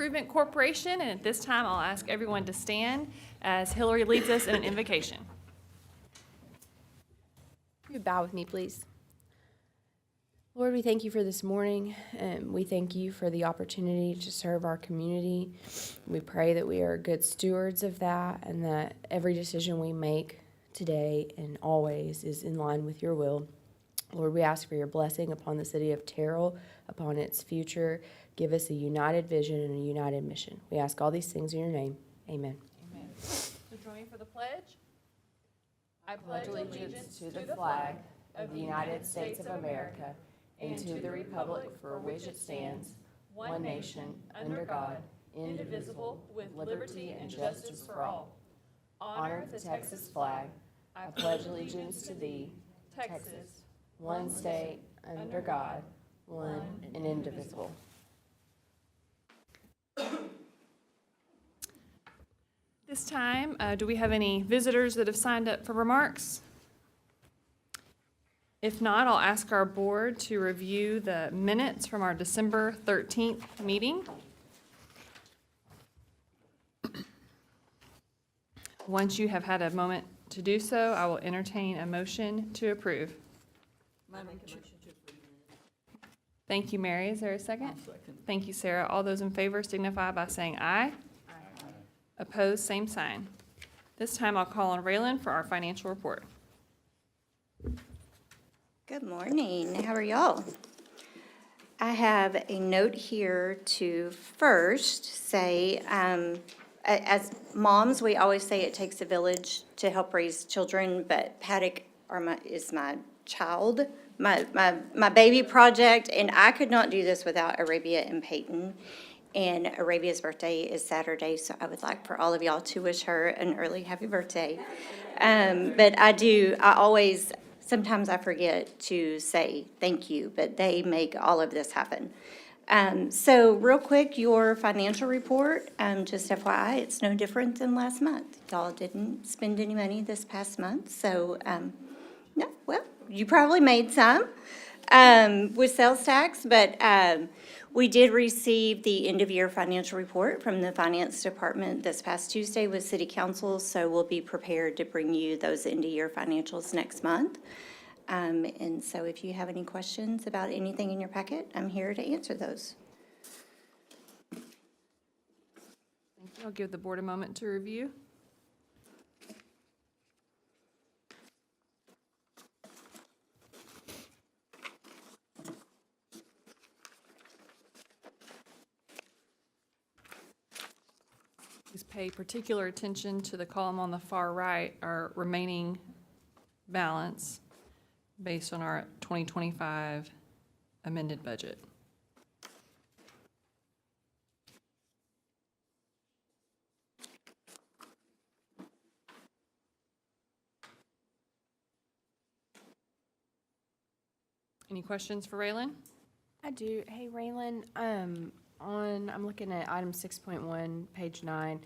Improvement Corporation, and at this time, I'll ask everyone to stand as Hillary leads us in an invocation. You bow with me, please. Lord, we thank you for this morning, and we thank you for the opportunity to serve our community. We pray that we are good stewards of that, and that every decision we make today and always is in line with your will. Lord, we ask for your blessing upon the city of Terrell, upon its future. Give us a united vision and a united mission. We ask all these things in your name. Amen. Amen. So join me for the pledge. I pledge allegiance to the flag of the United States of America and to the republic for which it stands, one nation, under God, indivisible, with liberty and justice for all. Honor the Texas flag. I pledge allegiance to thee, Texas, one state, under God, one and indivisible. This time, do we have any visitors that have signed up for remarks? If not, I'll ask our board to review the minutes from our December 13th meeting. Once you have had a moment to do so, I will entertain a motion to approve. I make a motion to approve. Thank you, Mary. Is there a second? Thank you, Sarah. All those in favor signify by saying aye. Aye. Opposed, same sign. This time I'll call on Raylan for our financial report. Good morning. How are y'all? I have a note here to first say, as moms, we always say it takes a village to help raise children, but PADIC is my child, my baby project, and I could not do this without Arabia and Peyton. And Arabia's birthday is Saturday, so I would like for all of y'all to wish her an early happy birthday. But sometimes I forget to say thank you, but they make all of this happen. So real quick, your financial report, just FYI, it's no different than last month. Y'all didn't spend any money this past month, so, no, well, you probably made some with sales tax, but we did receive the end-of-year financial report from the Finance Department this past Tuesday with City Council, so we'll be prepared to bring you those end-of-year financials next month. And so if you have any questions about anything in your packet, I'm here to answer those. Thank you. I'll give the board a moment to review. Please pay particular attention to the column on the far right, our remaining balance based on our 2025 amended budget. Any questions for Raylan? I do. Hey, Raylan, I'm looking at item 6.1, page 9.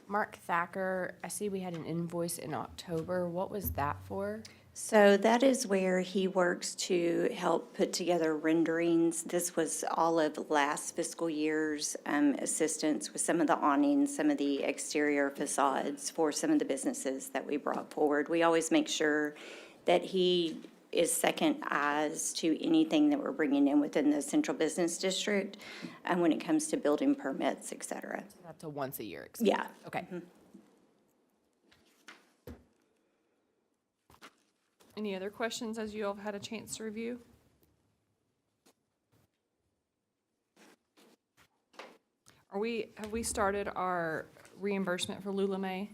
Mark Thacker, I see we had an invoice in October. What was that for? So that is where he works to help put together renderings. This was all of last fiscal year's assistance with some of the awnings, some of the exterior facades for some of the businesses that we brought forward. We always make sure that he is second eyes to anything that we're bringing in within the central business district and when it comes to building permits, et cetera. That's a once-a-year expense. Yeah. Okay. Mm-hmm. Any other questions as you all have had a chance to review? Have we started our reimbursement for Lula May?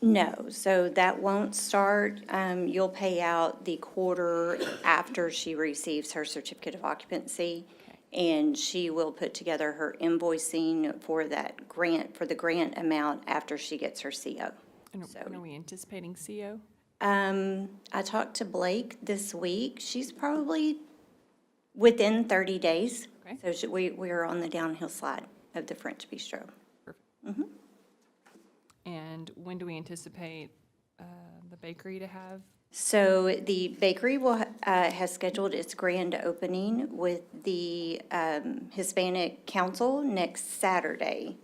No, so that won't start. You'll pay out the quarter after she receives her certificate of occupancy. And she will put together her invoicing for that grant, for the grant amount after she gets her CO. And when are we anticipating CO? I talked to Blake this week. She's probably within 30 days. Okay. So we're on the downhill slide of the French Bistro. Perfect. Mm-hmm. And when do we anticipate the bakery to have? So the bakery has scheduled its grand opening with the Hispanic Council next Saturday.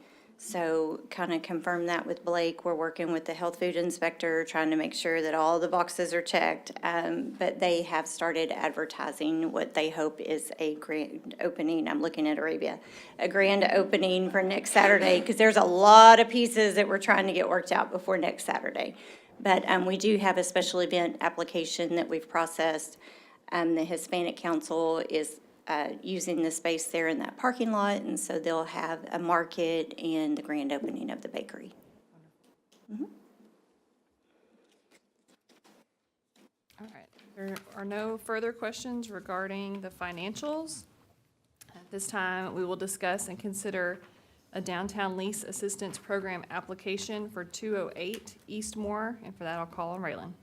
So kind of confirm that with Blake. We're working with the health food inspector, trying to make sure that all the boxes are checked. But they have started advertising what they hope is a grand opening. I'm looking at Arabia, a grand opening for next Saturday, because there's a lot of pieces that we're trying to get worked out before next Saturday. But we do have a special event application that we've processed. The Hispanic Council is using the space there in that parking lot, and so they'll have a market and the grand opening of the bakery. All right, there are no further questions regarding the financials. At this time, we will discuss and consider a downtown lease assistance program application for 208 Eastmore, and for that, I'll call on Raylan.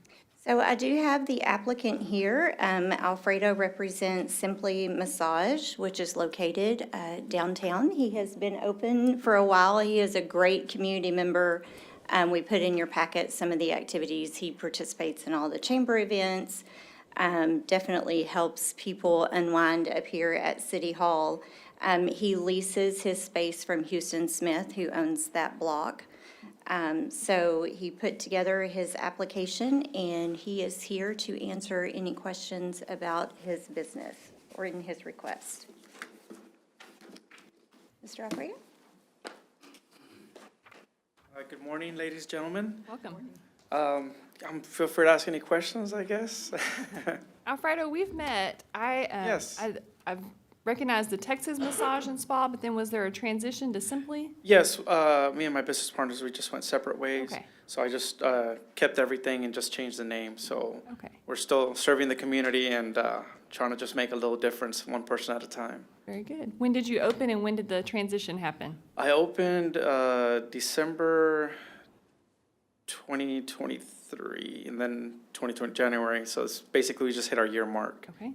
So I do have the applicant here. Alfredo represents Simply Massage, which is located downtown. He has been open for a while. He is a great community member. We put in your packet some of the activities. He participates in all the chamber events, definitely helps people unwind up here at City Hall. He leases his space from Houston Smith, who owns that block. So he put together his application, and he is here to answer any questions about his business or in his request. Mr. Alfredo? Good morning, ladies and gentlemen. Welcome. Feel free to ask any questions, I guess. Alfredo, we've met. Yes. I've recognized the Texas Massage and Spa, but then was there a transition to Simply? Yes, me and my business partners, we just went separate ways. Okay. So I just kept everything and just changed the name. So Okay, we're still serving the community and trying to just make a little difference, one person at a time. very good. When did you open and when did the transition happen? I opened December 2023 and then 2020 January. So it's basically we just hit our year mark. Okay.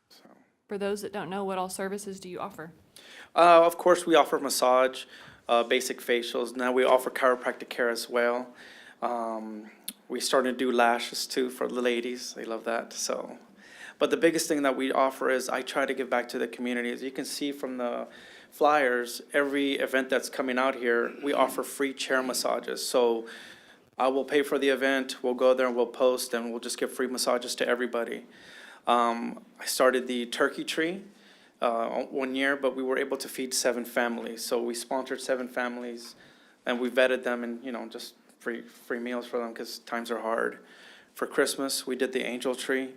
So. For those that don't know, what all services do you offer? Of course, we offer massage, basic facials. Now we offer chiropractic care as well. We started to do lashes too for the ladies. They love that. So, but the biggest thing that we offer is I try to give back to the community. As you can see from the flyers, every event that's coming out here, we offer free chair massages. So I will pay for the event. We'll go there and we'll post and we'll just give free massages to everybody. I started the turkey tree 1 year, but we were able to feed 7 families. So we sponsored 7 families, and we vetted them and, just free meals for them because times are hard. For Christmas, we did the angel tree.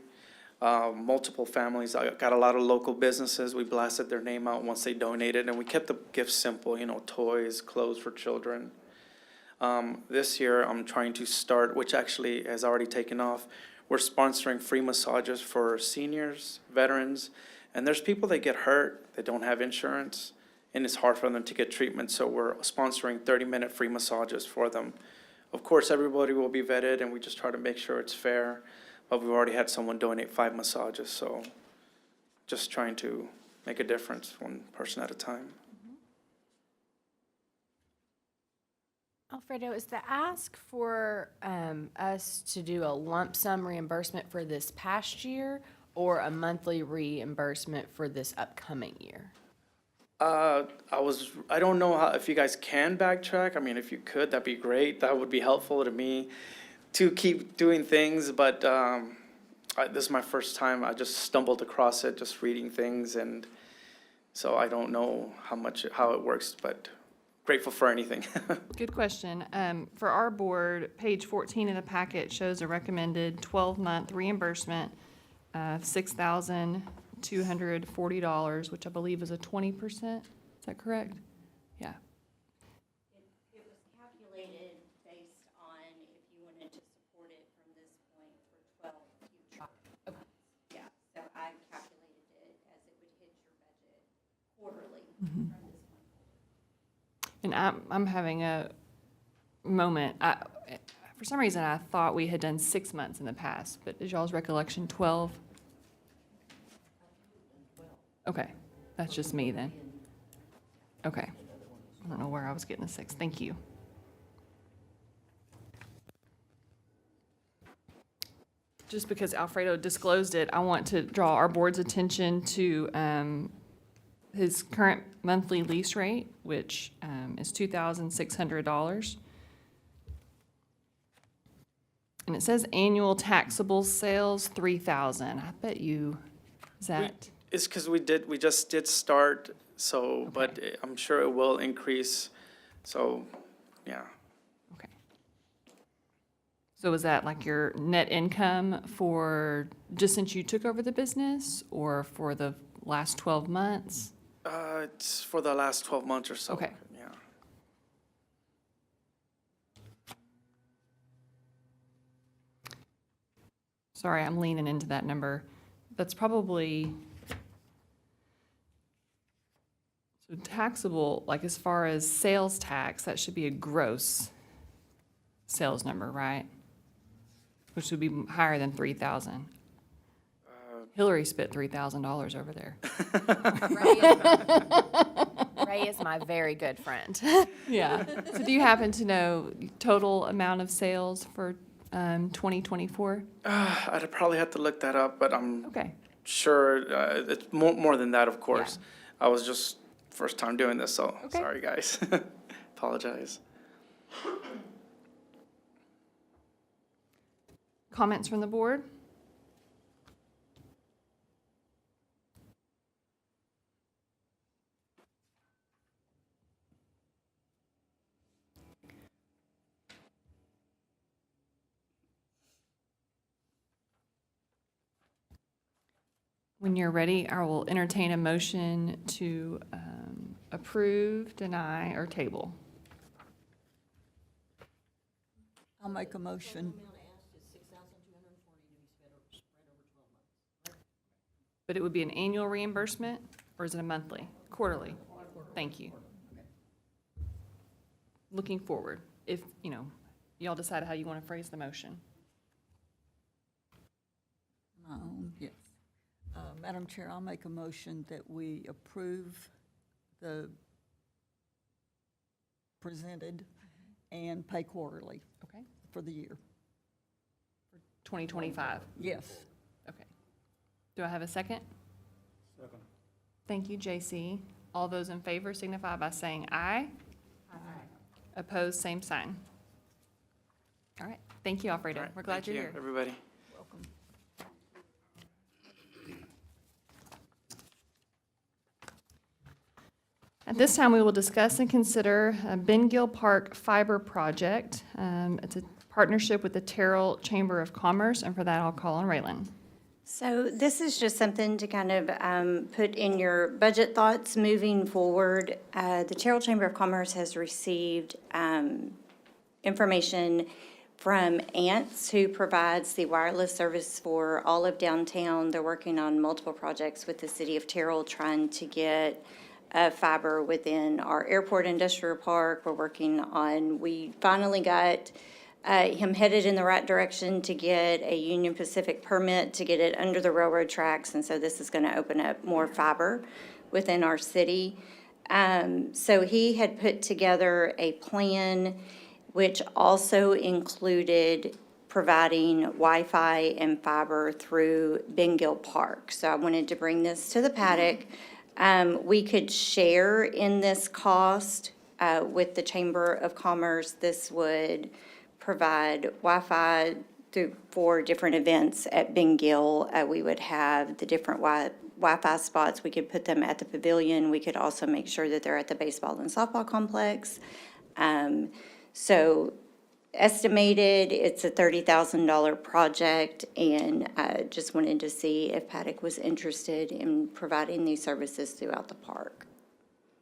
Multiple families. I got a lot of local businesses. We blasted their name out once they donated, and we kept the gifts simple, toys, clothes for children. This year, I'm trying to start, which actually has already taken off. We're sponsoring free massages for seniors, veterans, and there's people that get hurt, that don't have insurance, and it's hard for them to get treatment, so we're sponsoring 30-minute free massages for them. Of course, everybody will be vetted, and we just try to make sure it's fair, but we've already had someone donate 5 massages, so just trying to make a difference, one person at a time. Alfredo, is the ask for us to do a lump sum reimbursement for this past year or a monthly reimbursement for this upcoming year? I don't know if you guys can backtrack. I mean, if you could, that'd be great. That would be helpful to me to keep doing things, but this is my first time. I just stumbled across it, just reading things, and so I don't know how it works, but grateful for anything. Good question. For our board, page 14 in the packet shows a recommended 12-month reimbursement of $6,240, which I believe is a 20%. Is that correct? Yeah. It was calculated based on if you wanted to support it from this point for 12 future months. Yeah, so I calculated it as it would hit your budget quarterly from this point. And I'm having a moment. For some reason, I thought we had done 6 months in the past, but is y'all's recollection 12? Okay, that's just me then. Okay. I don't know where I was getting the 6. Thank you. Just because Alfredo disclosed it, I want to draw our board's attention to his current monthly lease rate, which is $2,600. And it says annual taxable sales, 3,000. I bet you, is that, It's because we just did start, so, but I'm sure it will increase, so, yeah. okay. So is that like your net income for, just since you took over the business, or for the last 12 months? It's for the last 12 months or so. Okay. Yeah. Sorry, I'm leaning into that number. That's probably, so taxable, like as far as sales tax, that should be a gross sales number, right? Which would be higher than 3,000. Hillary spent $3,000 over there. Ray is my very good friend. Yeah. So do you happen to know total amount of sales for 2024? I'd probably have to look that up, but I'm Okay. sure it's more than that, of course. I was just first time doing this, so Okay. sorry, guys. Apologize. Comments from the board? When you're ready, I will entertain a motion to approve, deny, or table. I'll make a motion. But it would be an annual reimbursement, or is it a monthly? Quarterly? Thank you. Looking forward, if, y'all decide how you want to phrase the motion. Yes. Madam Chair, I'll make a motion that we approve the presented and pay quarterly Okay. for the year. 2025. Yes. Okay. Do I have a second? Second. Thank you, JC. All those in favor signify by saying aye. Aye. Opposed, same sign. All right. Thank you, All Alfredo. right, We're glad thank you're you, here. everybody. Welcome. At this time, we will discuss and consider Ben Gill Park Fiber Project. It's a partnership with the Terrell Chamber of Commerce, and for that, I'll call on Raylan. So this is just something to kind of put in your budget thoughts moving forward. The Terrell Chamber of Commerce has received information from Ants, who provides the wireless service for all of downtown. They're working on multiple projects with the city of Terrell, trying to get fiber within our airport industrial park. We finally got him headed in the right direction to get a Union Pacific permit to get it under the railroad tracks, and so this is going to open up more fiber within our city. So he had put together a plan which also included providing Wi-Fi and fiber through Ben Gill Park. So I wanted to bring this to the PADIC. We could share in this cost with the Chamber of Commerce. This would provide Wi-Fi for different events at Ben Gill. We would have the different Wi-Fi spots. We could put them at the pavilion. We could also make sure that they're at the baseball and softball complex. So estimated, it's a $30,000 project, and just wanted to see if PADIC was interested in providing these services throughout the park.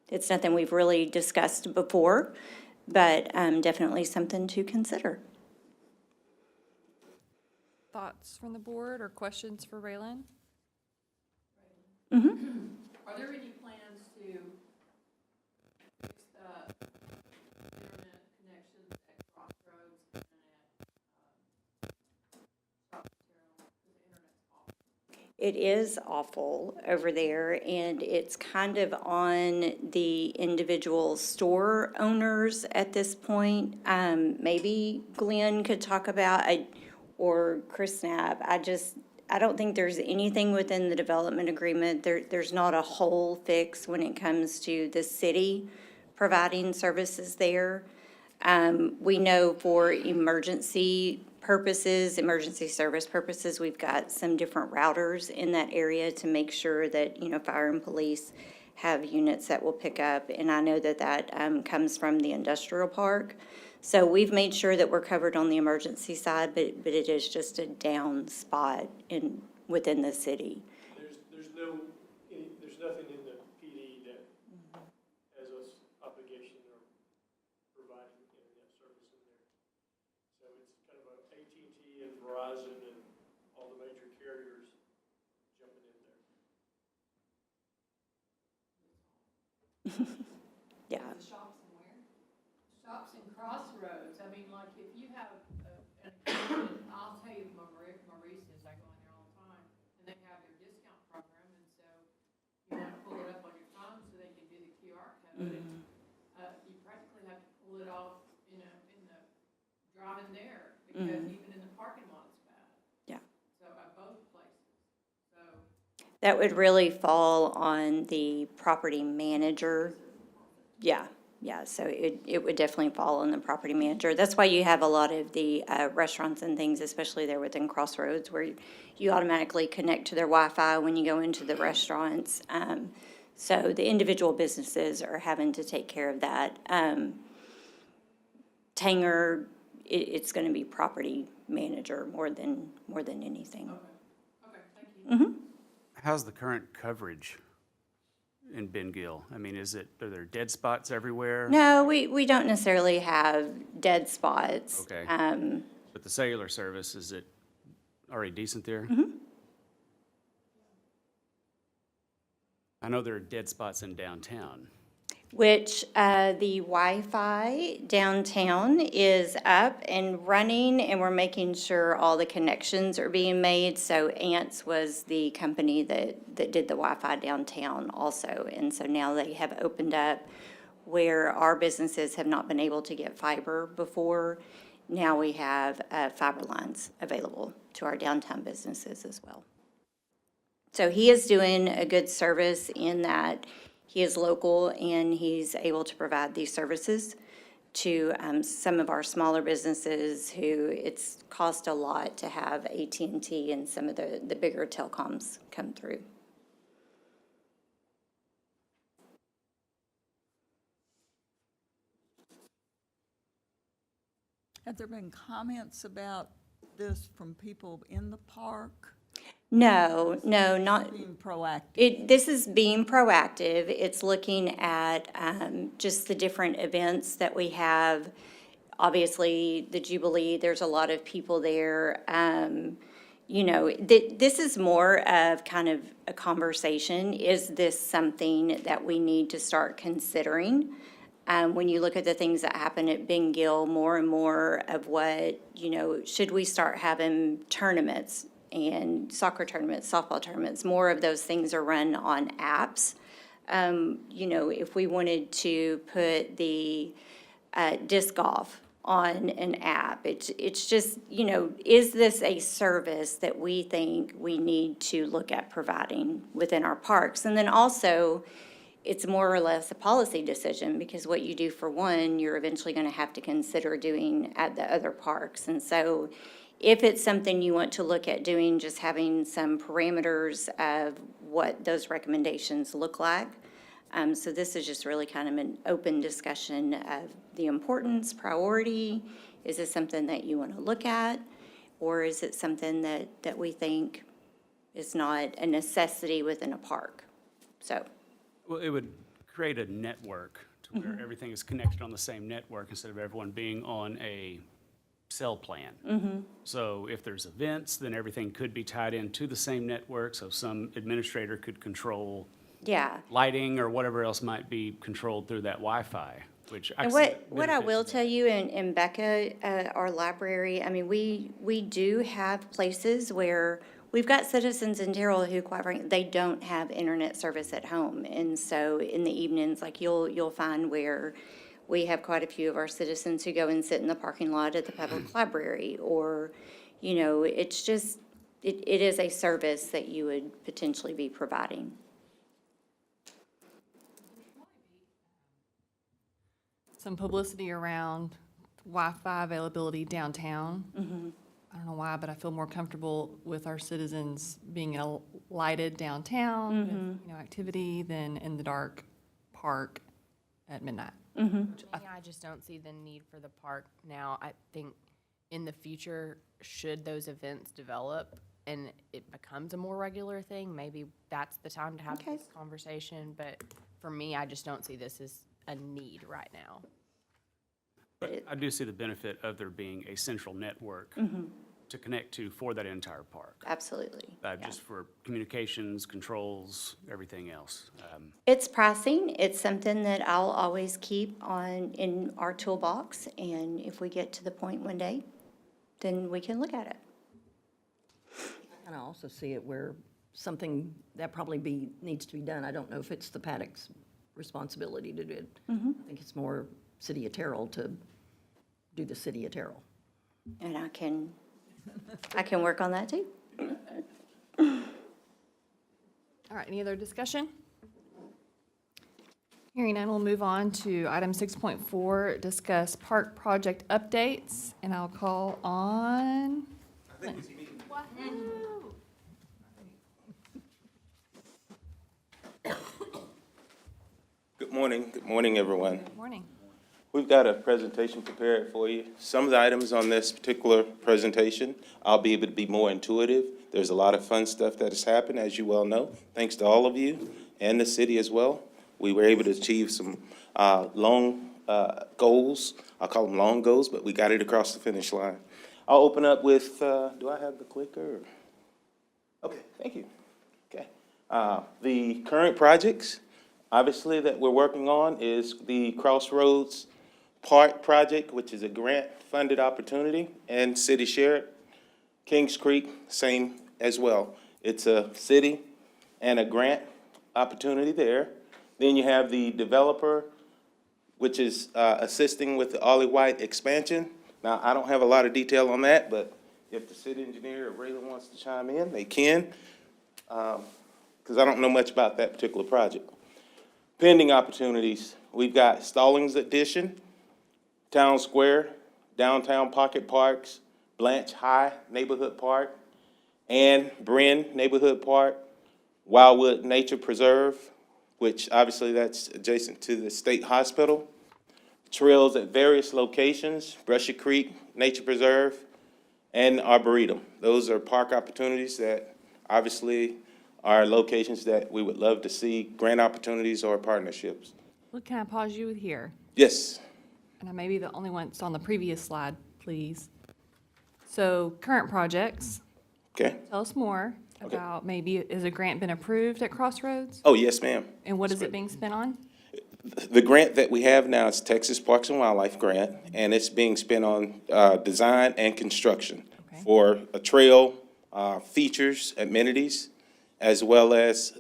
It's nothing we've really discussed before, but definitely something to consider. Thoughts from the board or questions for Raylan? Mm-hmm. Are there any plans to fix the internet connections at Crossroads, It is awful over there, and it's kind of on the individual store owners at this point. Maybe Glenn could talk about, or Chris Knapp, I don't think there's anything within the development agreement. There's not a whole fix when it comes to the city providing services there. We know for emergency purposes, emergency service purposes, we've got some different routers in that area to make sure that, fire and police have units that will pick up. And I know that comes from the industrial park. So we've made sure that we're covered on the emergency side, but it is just a down spot within the city. There's nothing in the PD that has us obligation or providing internet service in there. So it's kind of a AT&T and Verizon and all the major carriers jumping in there. Yeah. Shops and where? Shops and crossroads. I mean, like, if you have an account, I'll tell you, Maurice is, I go in there all the time, and they have their discount program, and so you want to pull it up on your phone so they can do the QR code. You practically have to pull it off, in the driving there, because even in the parking lot it's bad. Yeah. So at both places. So That would really fall on the property manager. Yeah, so it would definitely fall on the property manager. That's why you have a lot of the restaurants and things, especially there within Crossroads, where you automatically connect to their Wi-Fi when you go into the restaurants. So the individual businesses are having to take care of that. Tanger, it's going to be property manager more than anything. okay, thank you. How's the current coverage in Ben Gill? I mean, are there dead spots everywhere? No, we don't necessarily have dead spots. Okay. But the cellular service, is it already decent there? I know there are dead spots in downtown. Which the Wi-Fi downtown is up and running, and we're making sure all the connections are being made. So Ants was the company that did the Wi-Fi downtown also. And so now they have opened up where our businesses have not been able to get fiber before. Now we have fiber lines available to our downtown businesses as well. So he is doing a good service in that he is local and he's able to provide these services to some of our smaller businesses who it's cost a lot to have AT&T and some of the bigger telecoms come through. Have there been comments about this from people in the park? No, not. Being proactive? This is being proactive. It's looking at just the different events that we have. Obviously, the Jubilee, there's a lot of people there. This is more of kind of a conversation. Is this something that we need to start considering? When you look at the things that happen at Ben Gill, more and more of what, should we start having tournaments and soccer tournaments, softball tournaments? More of those things are run on apps. If we wanted to put the disc golf on an app, it's just, is this a service that we think we need to look at providing within our parks? And then also, it's more or less a policy decision, because what you do for one, you're eventually going to have to consider doing at the other parks. And so if it's something you want to look at doing, just having some parameters of what those recommendations look like. So this is just really kind of an open discussion of the importance, priority. Is this something that you want to look at? Or is it something that we think is not a necessity within a park? So. Well, it would create a network to where everything is connected on the same network instead of everyone being on a cell plan. So if there's events, then everything could be tied into the same network, so some administrator could control Yeah. lighting or whatever else might be controlled through that Wi-Fi, which I And see what I benefits will of that. tell you, in Becca, our library, I mean, we do have places where we've got citizens in Terrell who, quite frankly, they don't have internet service at home. And so in the evenings, like you'll find where we have quite a few of our citizens who go and sit in the parking lot at the public library, or, it's just, it is a service that you would potentially be providing. Some publicity around Wi-Fi availability downtown. I don't know why, but I feel more comfortable with our citizens being in a lighted downtown, with, you know, activity than in the dark park at midnight. I just don't see the need for the park now. I think in the future, should those events develop and it becomes a more regular thing, maybe that's the time to have Okay. this conversation. But for me, I just don't see this as a need right now. But I do see the benefit of there being a central network to connect to for that entire park. Absolutely. Yeah. Just for communications, controls, everything else. It's pricing. It's something that I'll always keep in our toolbox, and if we get to the point one day, then we can look at it. And I also see it where something that probably needs to be done. I don't know if it's the PADIC's responsibility to do it. I think it's more City of Terrell to do the City of Terrell. And I can work on that too. All right, any other discussion? Hearing none, we'll move on to item 6.4, discuss park project updates, and I'll call on. Good morning, everyone. Morning. We've got a presentation prepared for you. Some of the items on this particular presentation, I'll be able to be more intuitive. There's a lot of fun stuff that has happened, as you well know, thanks to all of you and the city as well. We were able to achieve some long goals. I'll call them long goals, but we got it across the finish line. I'll open up with, do I have the clicker? Okay, thank you. Okay. The current projects, obviously, that we're working on is the Crossroads Park project, which is a grant-funded opportunity and city shared. Kings Creek, same as well. It's a city and a grant opportunity there. Then you have the developer, which is assisting with the Ollie White expansion. Now, I don't have a lot of detail on that, but if the city engineer or Raylan wants to chime in, they can, because I don't know much about that particular project. Pending opportunities, we've got Stallings Addition, Town Square, Downtown Pocket Parks, Blanche High Neighborhood Park, and Bryn Neighborhood Park, Wildwood Nature Preserve, which obviously that's adjacent to the state hospital, trails at various locations, Brushy Creek Nature Preserve, and Arboretum. Those are park opportunities that obviously are locations that we would love to see grant opportunities or partnerships. Look, can I pause you here? Yes. And I may be the only one that's on the previous slide, please. So current projects, Okay. tell us more Okay. about maybe, has a grant been approved at Crossroads? Oh, yes, ma'am. And what is it being spent on? The grant that we have now is Texas Parks and Wildlife Grant, and it's being spent on design and construction Okay. for a trail, features, amenities, as well as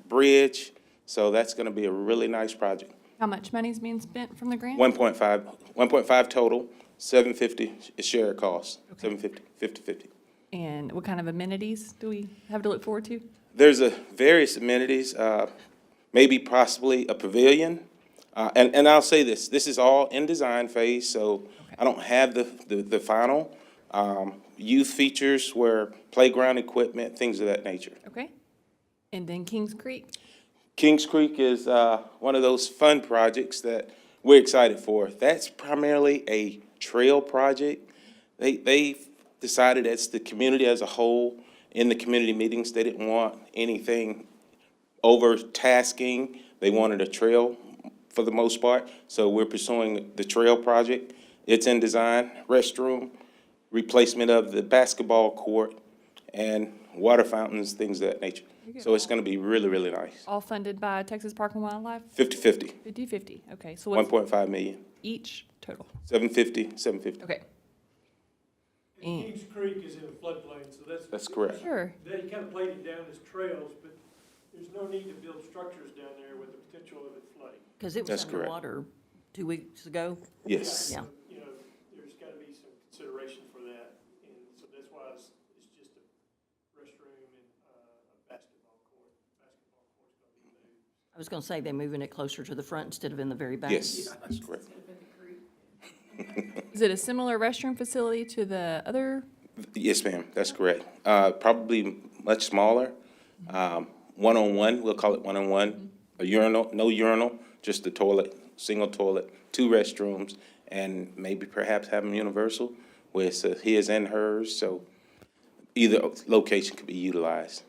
bridge. So that's going to be a really nice project. How much money's being spent from the grant? 1.5 total, 750 is shared cost, 750, 50/50. And what kind of amenities do we have to look forward to? There's various amenities, maybe possibly a pavilion. And I'll say this is all in design phase, so I don't have the final. Youth features where playground equipment, things of that nature. Okay. And then Kings Creek? Kings Creek is one of those fun projects that we're excited for. That's primarily a trail project. They decided as the community as a whole, in the community meetings, they didn't want anything over tasking. They wanted a trail for the most part. So we're pursuing the trail project. It's in design, restroom, replacement of the basketball court, and water fountains, things of that nature. So it's going to be really, really nice. All funded by Texas Park and Wildlife? 50/50, 50/50, okay. So what's 1.5 million, each total? 750. Okay. And Kings Creek is in a floodplain, so That's correct. Sure. they kind of played it down as trails, but there's no need to build structures down there with the potential of it flooding. Because it That's was correct. underwater 2 weeks ago. Yes. Yeah. So, you know, there's got to be some consideration for that, and so that's why it's just was gonna say, they're moving it closer to the front instead of in the very back. Yes, that's correct. Is it a similar restroom facility to the other? Yes, ma'am, that's correct. Probably much smaller. One-on-one, we'll call it one-on-one. A urinal, no urinal, just the toilet, single toilet, 2 restrooms, and maybe perhaps have them universal, where it's a his and hers, so either location could be utilized.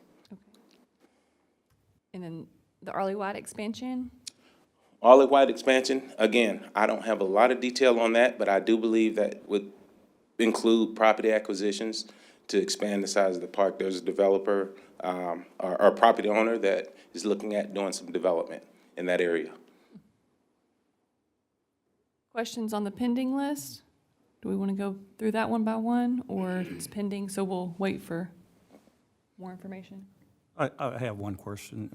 And then the Arlie White expansion? All white expansion, again, I don't have a lot of detail on that, but I do believe that would include property acquisitions to expand the size of the park. There's a developer, or a property owner that is looking at doing some development in that area. Questions on the pending list? Do we want to go through that one by one, or it's pending, so we'll wait for more information? I have one question.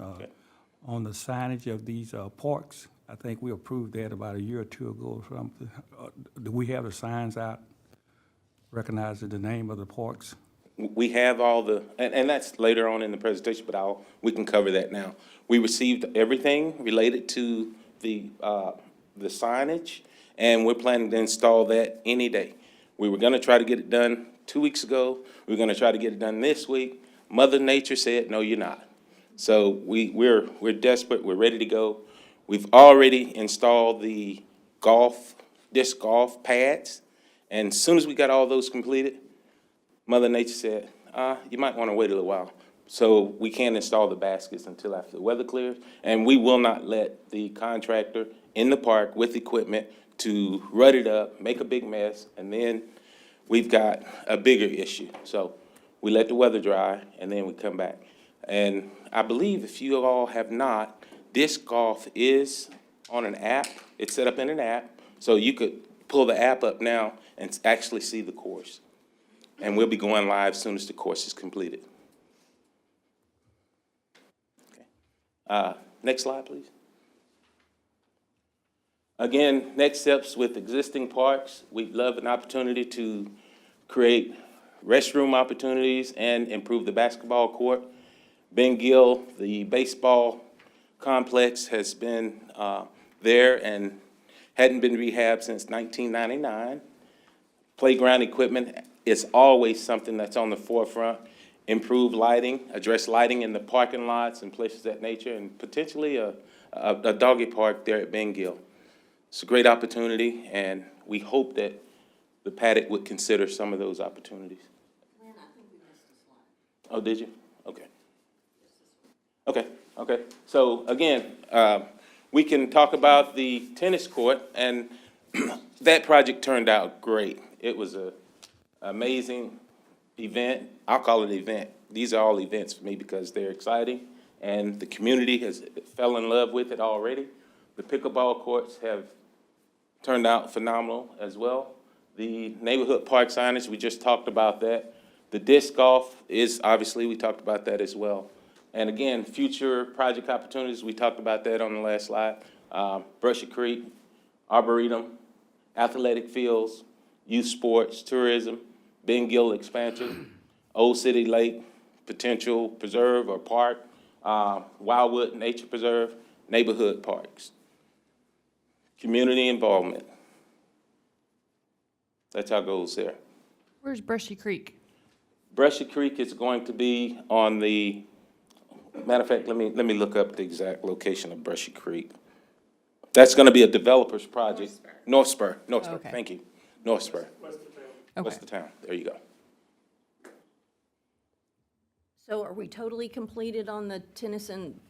On the signage of these parks, I think we approved that about a year or two ago or something. Do we have the signs out recognizing the name of the parks? We have all the, and that's later on in the presentation, but we can cover that now. We received everything related to the signage, and we're planning to install that any day. We were gonna try to get it done 2 weeks ago. We were gonna try to get it done this week. Mother Nature said, no, you're not. So we're desperate, we're ready to go. We've already installed the disc golf pads, and as soon as we got all those completed, Mother Nature said, you might want to wait a little while. So we can't install the baskets until after the weather clears, and we will not let the contractor in the park with equipment to rut it up, make a big mess, and then we've got a bigger issue. So we let the weather dry, and then we come back. And I believe if you all have not, disc golf is on an app. It's set up in an app, so you could pull the app up now and actually see the course. And we'll be going live as soon as the course is completed. Okay. Next slide, please. Again, next steps with existing parks. We'd love an opportunity to create restroom opportunities and improve the basketball court. Gill, the baseball complex, has been there and hadn't been rehabbed since 1999. Playground equipment is always something that's on the forefront. Improve lighting, address lighting in the parking lots and places of that nature, and potentially a doggy park there at Gill. It's a great opportunity, and we hope that the PADIC would consider some of those opportunities. Lynn, I think we missed a slide. Oh, did you? Okay. Okay. So again, we can talk about the tennis court, and that project turned out great. It was an amazing event. I'll call it an event. These are all events for me because they're exciting, and the community has fell in love with it already. The pickleball courts have turned out phenomenal as well. The neighborhood park signage, we just talked about that. The disc golf is, obviously, we talked about that as well. And again, future project opportunities, we talked about that on the last slide. Brushy Creek, Arboretum, athletic fields, youth sports, tourism, Gill expansion, Old City Lake potential preserve or park, Wildwood Nature Preserve, neighborhood parks. Community involvement. That's our goals there. Where's Brushy Creek? Brushy Creek is going to be on the, matter of fact, let me look up the exact location of Brushy Creek. That's going to be a developer's project. North Spur, Okay. thank you. North Spur, West of town. Okay. west of town, there you go. So are we totally completed on the tennis and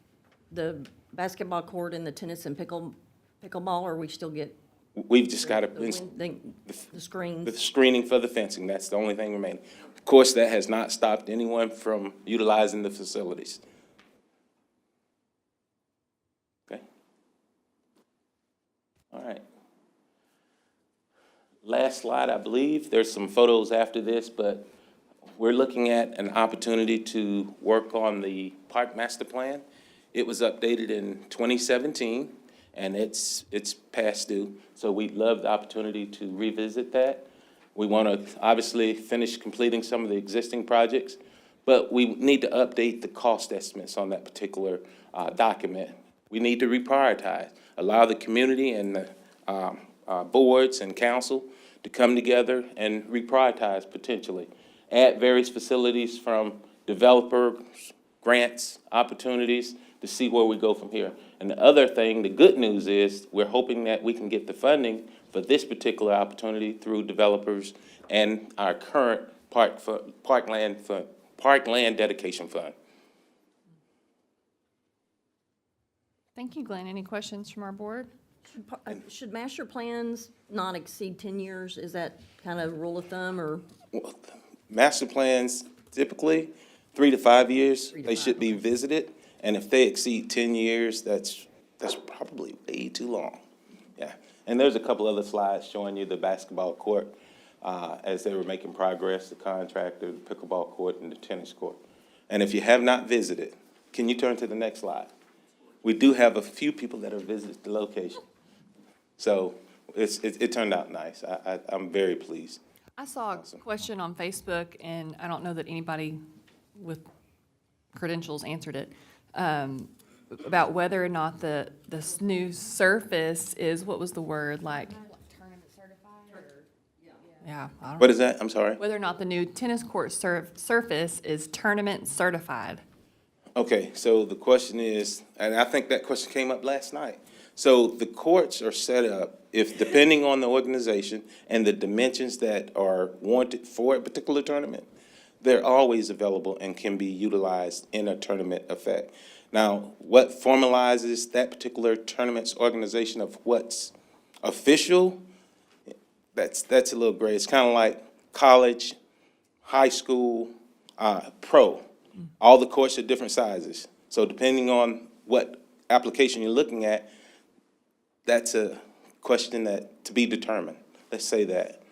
the basketball court and the tennis and pickleball, or we still get We've just got the the screens? screening for the fencing, that's the only thing remaining. Of course, that has not stopped anyone from utilizing the facilities. Okay. All right. Last slide, I believe. There's some photos after this, but we're looking at an opportunity to work on the park master plan. It was updated in 2017, and it's past due. So we'd love the opportunity to revisit that. We want to obviously finish completing some of the existing projects, but we need to update the cost estimates on that particular document. We need to reprioritize, allow the community and the boards and council to come together and reprioritize potentially. Add various facilities from developers, grants, opportunities to see where we go from here. And the other thing, the good news is, we're hoping that we can get the funding for this particular opportunity through developers and our current parkland dedication fund. Thank you, Glenn. Any questions from our board? Should master plans not exceed 10 years? Is that kind of rule of thumb, or? Well, master plans, typically, 3 to 5 years, they should be visited. And if they exceed 10 years, that's probably way too long. Yeah. And there's a couple other slides showing you the basketball court as they were making progress, the contractor, the pickleball court, and the tennis court. And if you have not visited, can you turn to the next slide? We do have a few people that have visited the location. So it turned out nice. I'm very pleased. I saw a question on Facebook, and I don't know that anybody with credentials answered it, about whether or not this new surface is, what was the word, like? Tournament certified? Yeah, I don't What is that? I'm sorry. whether or not the new tennis court surface is tournament certified. Okay, so the question is, and I think that question came up last night. So the courts are set up, if depending on the organization and the dimensions that are wanted for a particular tournament, they're always available and can be utilized in a tournament effect. Now, what formalizes that particular tournament's organization of what's official, that's a little gray. It's kind of like college, high school, pro. All the courts are different sizes. So depending on what application you're looking at, that's a question that to be determined. Let's say that.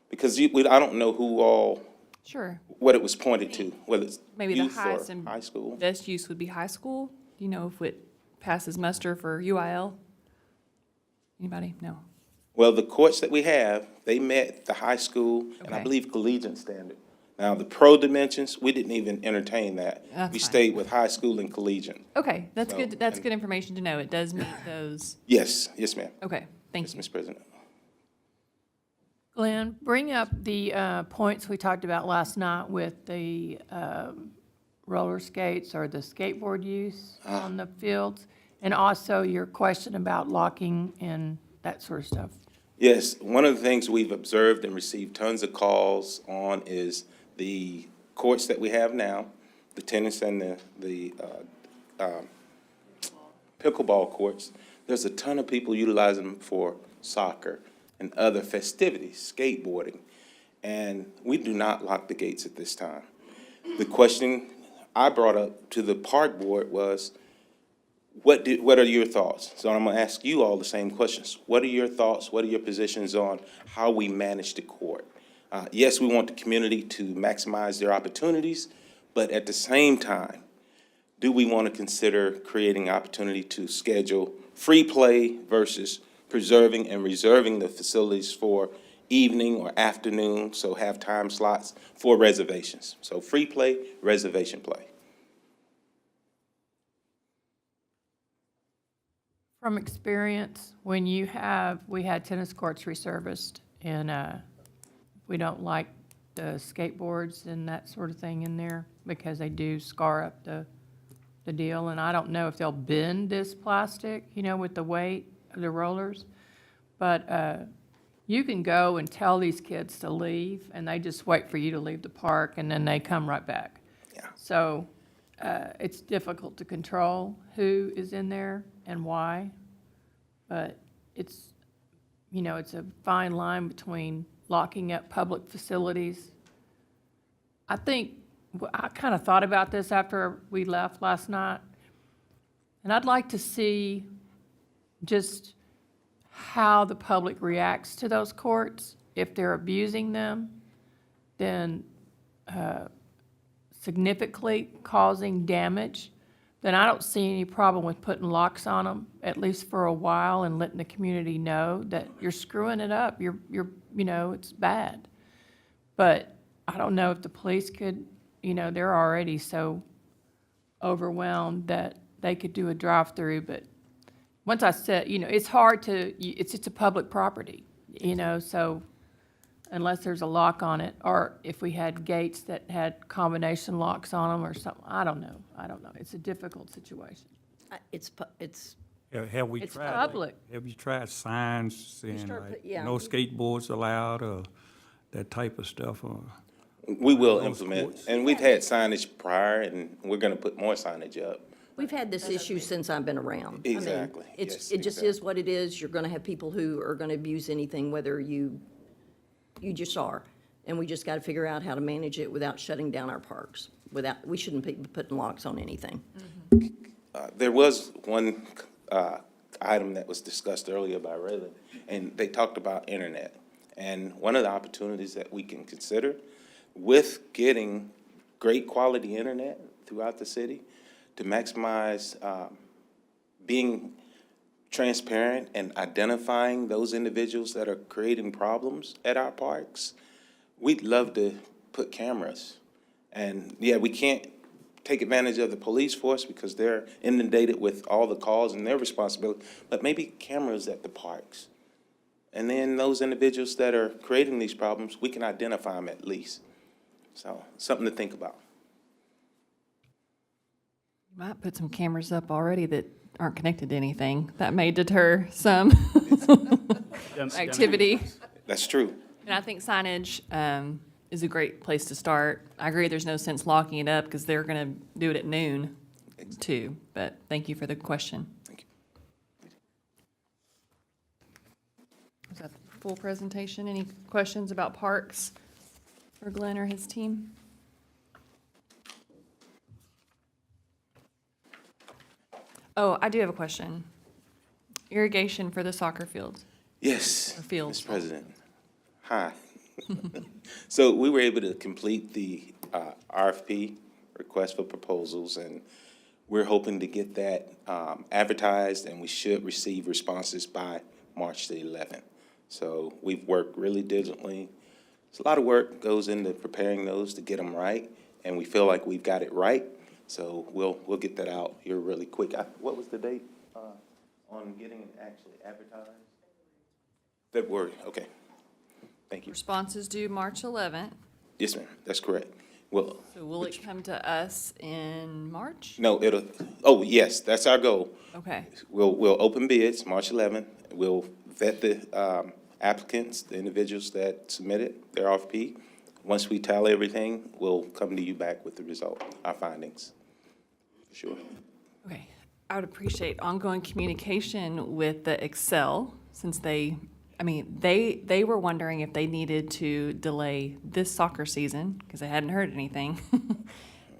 Because I don't know who all, Sure. what it was pointed to, whether it's Maybe the youth or highest and high school. best use would be high school. Do you know if it passes muster for UIL? Anybody? No. Well, the courts that we have, they met the high school and I Okay. believe collegiate standard. Now, the pro dimensions, we didn't even entertain that. That's We fine. stayed with high school and collegiate. Okay, that's So, good. That's and- good information to know. It does meet those. Yes, ma'am. Okay, thank Yes, you. Ms. President. Glenn, bring up the points we talked about last night with the roller skates or the skateboard use on the fields, and also your question about locking and that sort of stuff. Yes, one of the things we've observed and received tons of calls on is the courts that we have now, the tennis and the pickleball courts. There's a ton of people utilizing them for soccer and other festivities, skateboarding. And we do not lock the gates at this time. The question I brought up to the park board was, what are your thoughts? So I'm gonna ask you all the same questions. What are your thoughts? What are your positions on how we manage the court? Yes, we want the community to maximize their opportunities, but at the same time, do we want to consider creating opportunity to schedule free play versus preserving and reserving the facilities for evening or afternoon, so have time slots for reservations? So free play, reservation play. From experience, when we had tennis courts resurfaced, and we don't like the skateboards and that sort of thing in there because they do scar up the deal. And I don't know if they'll bend this plastic, with the weight of the rollers. But you can go and tell these kids to leave, and they just wait for you to leave the park, and then they come right back. Yeah. So it's difficult to control who is in there and why. But it's a fine line between locking up public facilities. I kind of thought about this after we left last night, and I'd like to see just how the public reacts to those courts. If they're abusing them, then significantly causing damage, then I don't see any problem with putting locks on them, at least for a while, and letting the community know that you're screwing it up. It's bad. But I don't know if the police could, they're already so overwhelmed that they could do a drive-through, but once I said, it's hard to, it's a public property, so unless there's a lock on it, or if we had gates that had combination locks on them or something, I don't know. It's a difficult situation. It's Have we It's tried? public. Have you tried signs saying start like, put- yeah. no skateboards allowed or that type of stuff? Or We will Those implement, courts. and we've had signage prior, and we're gonna put more signage up. We've had this issue since I've been around. I mean, Exactly. Yes, It just exactly. is what it is. You're gonna have people who are gonna abuse anything, whether you just are. And we just gotta figure out how to manage it without shutting down our parks. We shouldn't be putting locks on anything. There was one item that was discussed earlier by Raylan, and they talked about internet. And one of the opportunities that we can consider with getting great quality internet throughout the city to maximize being transparent and identifying those individuals that are creating problems at our parks, we'd love to put cameras. And yeah, we can't take advantage of the police force because they're inundated with all the calls and their responsibility, but maybe cameras at the parks. And then those individuals that are creating these problems, we can identify them at least. So, something to think about. Might put some cameras up already that aren't connected to anything. That may deter some activity. That's true. And I think signage is a great place to start. I agree, there's no sense locking it up because they're going to do it at noon too. But thank you for the question. Thank you. Was that the full presentation? Any questions about parks for Glenn or his team? Oh, I do have a question. Irrigation for the soccer fields. Yes, Or fields. Mr. President. Hi. So we were able to complete the RFP, request for proposals, and we're hoping to get that advertised, and we should receive responses by March the 11th. So we've worked really diligently. It's a lot of work goes into preparing those to get them right, and we feel like we've got it right. So we'll get that out here really quick. What was the date on getting it actually advertised? February, okay. Thank you. Responses due March 11th. Yes, ma'am, that's correct. Well, So will it come to us in March? no, yes, that's our goal. Okay. We'll open bids March 11th. We'll vet the applicants, the individuals that submitted their RFP. Once we tally everything, we'll come to you back with the result, our findings, for sure. Okay. I would appreciate ongoing communication with the Excel, since they were wondering if they needed to delay this soccer season, because they hadn't heard anything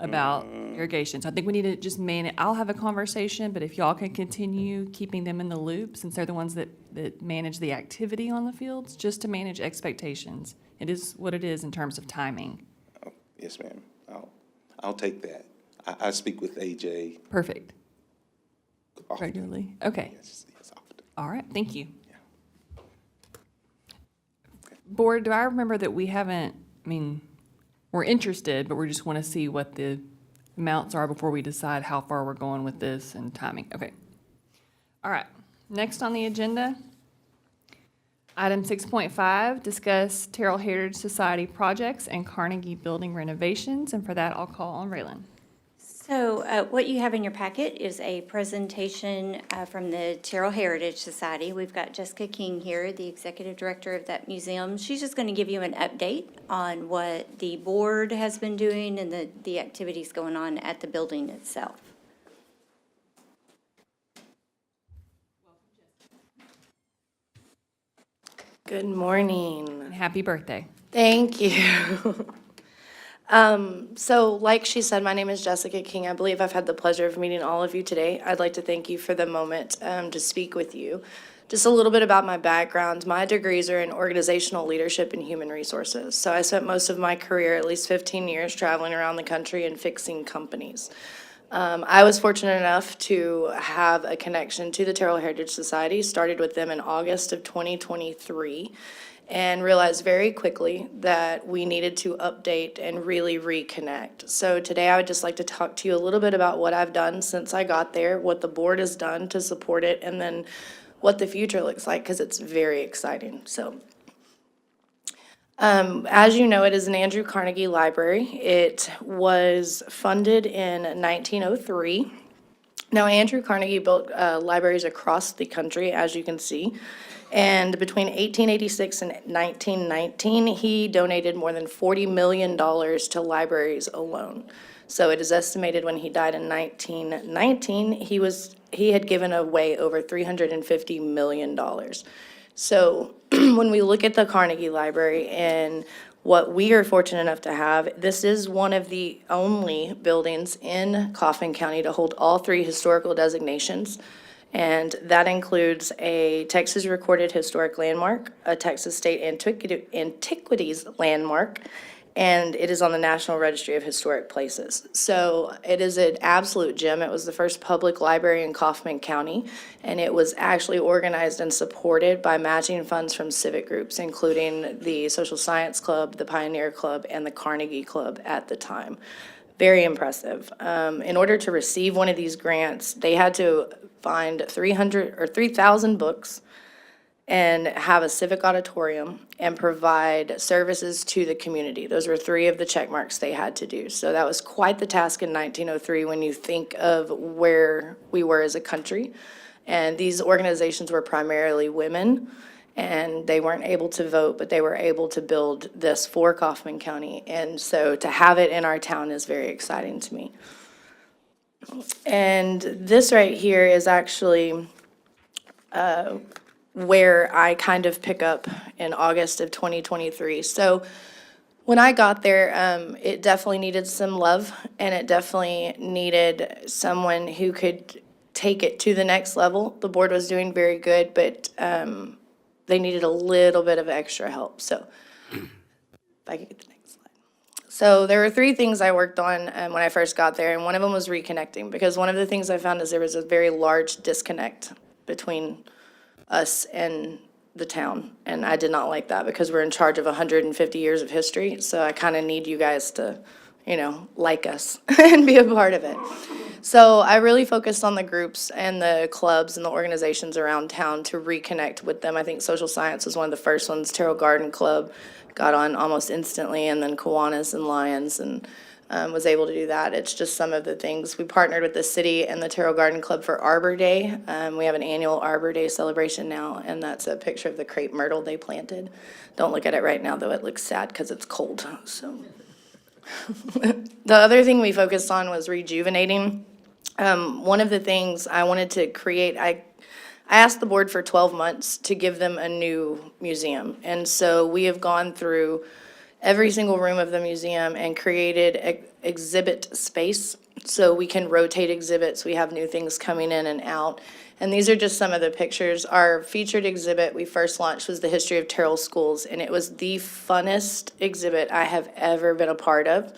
about irrigation. So I think we need to just I'll have a conversation, but if y'all can continue keeping them in the loop, since they're the ones that manage the activity on the fields, just to manage expectations. It is what it is in terms of timing. Oh, yes, ma'am. I'll take that. I speak with AJ Perfect. often. Regularly. Okay. Yes, often. All right. Thank you. Yeah. Board, do I remember that we haven't, we're interested, but we just want to see what the amounts are before we decide how far we're going with this and timing. Okay. All right. Next on the agenda, item 6.5, discuss Terrell Heritage Society projects and Carnegie building renovations. And for that, I'll call on Raylan. So what you have in your packet is a presentation from the Terrell Heritage Society. We've got Jessica King here, the executive director of that museum. She's just going to give you an update on what the board has been doing and the activities going on at the building itself. Good morning. And happy birthday. Thank you. So like she said, my name is Jessica King. I believe I've had the pleasure of meeting all of you today. I'd like to thank you for the moment to speak with you. Just a little bit about my background. My degrees are in organizational leadership and human resources. So I spent most of my career, at least 15 years, traveling around the country and fixing companies. I was fortunate enough to have a connection to the Terrell Heritage Society, started with them in August of 2023. and realized very quickly that we needed to update and really reconnect. So today I would just like to talk to you a little bit about what I've done since I got there, what the board has done to support it, and then what the future looks like, because it's very exciting. So as you know, it is an Andrew Carnegie library. It was funded in 1903. Now, Andrew Carnegie built libraries across the country, as you can see. And between 1886 and 1919, he donated more than $40 million to libraries alone. So it is estimated when he died in 1919, he had given away over $350 million. So when we look at the Carnegie Library and what we are fortunate enough to have, this is one of the only buildings in Kaufman County to hold all three historical designations. And that includes a Texas Recorded Historic Landmark, a Texas State Antiquities Landmark, and it is on the National Registry of Historic Places. So it is an absolute gem. It was the first public library in Kaufman County, and it was actually organized and supported by matching funds from civic groups, including the Social Science Club, the Pioneer Club, and the Carnegie Club at the time. Very impressive. In order to receive one of these grants, they had to find 3,000 books and have a civic auditorium and provide services to the community. Those were three of the check marks they had to do. So that was quite the task in 1903 when you think of where we were as a country. And these organizations were primarily women, and they weren't able to vote, but they were able to build this for Kaufman County. And so to have it in our town is very exciting to me. And this right here is actually where I kind of pick up in August of 2023. So when I got there, it definitely needed some love, and it definitely needed someone who could take it to the next level. The board was doing very good, but they needed a little bit of extra help. So if I could get the next slide. So there were three things I worked on when I first got there, and one of them was reconnecting, because one of the things I found is there was a very large disconnect between us and the town, and I did not like that because we're in charge of 150 years of history, so I kind of need you guys to, like us and be a part of it. So I really focused on the groups and the clubs and the organizations around town to reconnect with them. I think Social Science was one of the first ones. Terrell Garden Club got on almost instantly, and then Kiwanis and Lions, and was able to do that. It's just some of the things. We partnered with the city and the Terrell Garden Club for Arbor Day. We have an annual Arbor Day celebration now, and that's a picture of the crepe myrtle they planted. Don't look at it right now, though. It looks sad because it's cold. So the other thing we focused on was rejuvenating. One of the things I wanted to create, I asked the board for 12 months to give them a new museum. And so we have gone through every single room of the museum and created exhibit space so we can rotate exhibits. We have new things coming in and out. And these are just some of the pictures. Our featured exhibit we first launched was the history of Terrell schools, and it was the funnest exhibit I have ever been a part of.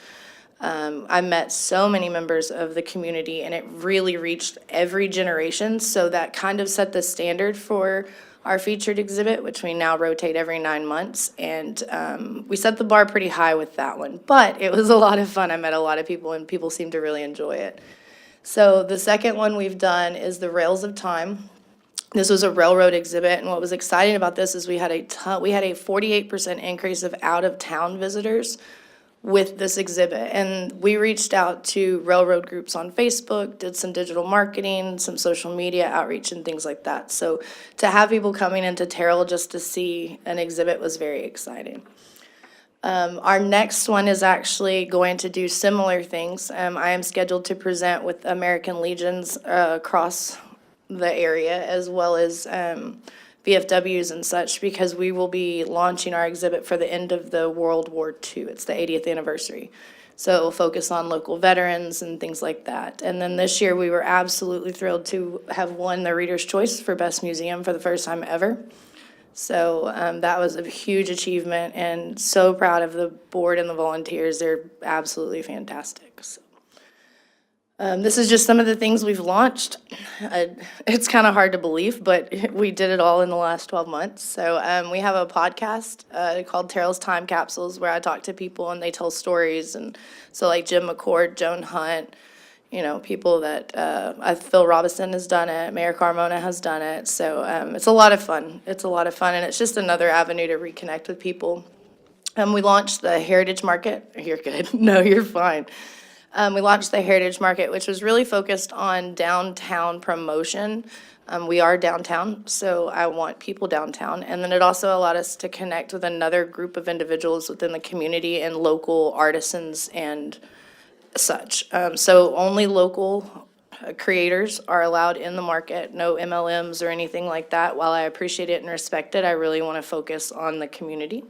I met so many members of the community, and it really reached every generation. So that kind of set the standard for our featured exhibit, which we now rotate every 9 months. And we set the bar pretty high with that one, but it was a lot of fun. I met a lot of people, and people seemed to really enjoy it. So the second one we've done is the Rails of Time. This was a railroad exhibit, and what was exciting about this is we had a 48% increase of out-of-town visitors with this exhibit. And we reached out to railroad groups on Facebook, did some digital marketing, some social media outreach and things like that. So to have people coming into Terrell just to see an exhibit was very exciting. Our next one is actually going to do similar things. I am scheduled to present with American Legions across the area, as well as VFWs and such, because we will be launching our exhibit for the end of the World War II. It's the 80th anniversary. So it will focus on local veterans and things like that. And then this year, we were absolutely thrilled to have won the Reader's Choice for Best Museum for the first time ever. So that was a huge achievement, and so proud of the board and the volunteers. They're absolutely fantastic. So. This is just some of the things we've launched. It's kind of hard to believe, but we did it all in the last 12 months. So we have a podcast called Terrell's Time Capsules where I talk to people and they tell stories. And so like Jim McCord, Joan Hunt, you know, people that, Phil Robinson has done it, Mayor Carmona has done it. So it's a lot of fun. It's a lot of fun, and it's just another avenue to reconnect with people. We launched the Heritage Market. You're good. No, you're fine. We launched the Heritage Market, which was really focused on downtown promotion. We are downtown, so I want people downtown. And then it also allowed us to connect with another group of individuals within the community and local artisans and such. So only local creators are allowed in the market, no MLMs or anything like that. While I appreciate it and respect it, I really want to focus on the community.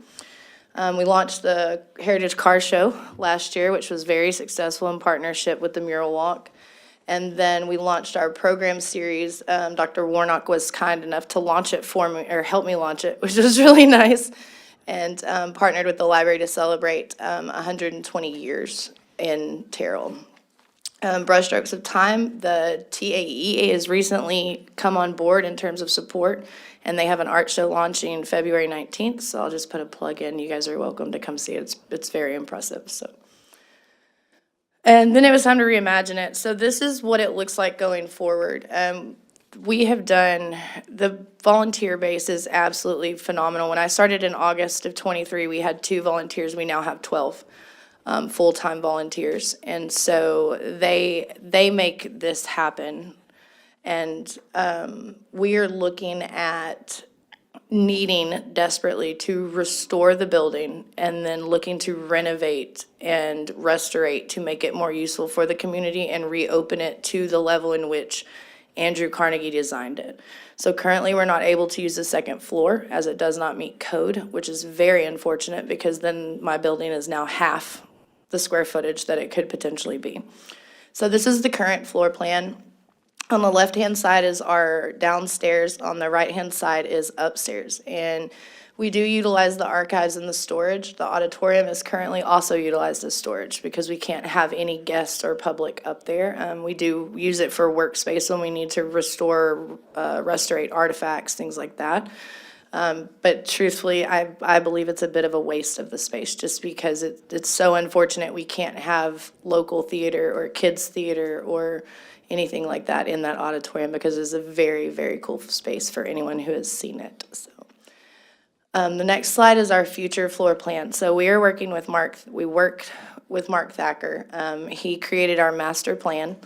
We launched the Heritage Car Show last year, which was very successful in partnership with the Mural Walk. And then we launched our program series. Dr. Warnock was kind enough to launch it for me, or help me launch it, which was really nice. And partnered with the library to celebrate 120 years in Terrell. Brushstrokes of Time, the TAEA has recently come on board in terms of support, and they have an art show launching February 19th, so I'll just put a plug in. You guys are welcome to come see it. It's very impressive, so. And then it was time to reimagine it. So this is what it looks like going forward. We have done, the volunteer base is absolutely phenomenal. When I started in August of 23, we had 2 volunteers. We now have 12. Full-time volunteers, and so they make this happen. And we are looking at needing desperately to restore the building and then looking to renovate and restaurate to make it more useful for the community and reopen it to the level in which Andrew Carnegie designed it. So currently, we're not able to use the second floor as it does not meet code, which is very unfortunate because then my building is now half the square footage that it could potentially be. So this is the current floor plan. On the left-hand side is our downstairs, on the right-hand side is upstairs. And we do utilize the archives and the storage. The auditorium is currently also utilized as storage because we can't have any guests or public up there. We do use it for workspace when we need to restore, restaurate artifacts, things like that. But truthfully, I believe it's a bit of a waste of the space just because it's so unfortunate we can't have local theater or kids theater or anything like that in that auditorium because it's a very, very cool space for anyone who has seen it. So, the next slide is our future floor plan. So we are working with we worked with Mark Thacker. He created our master plan,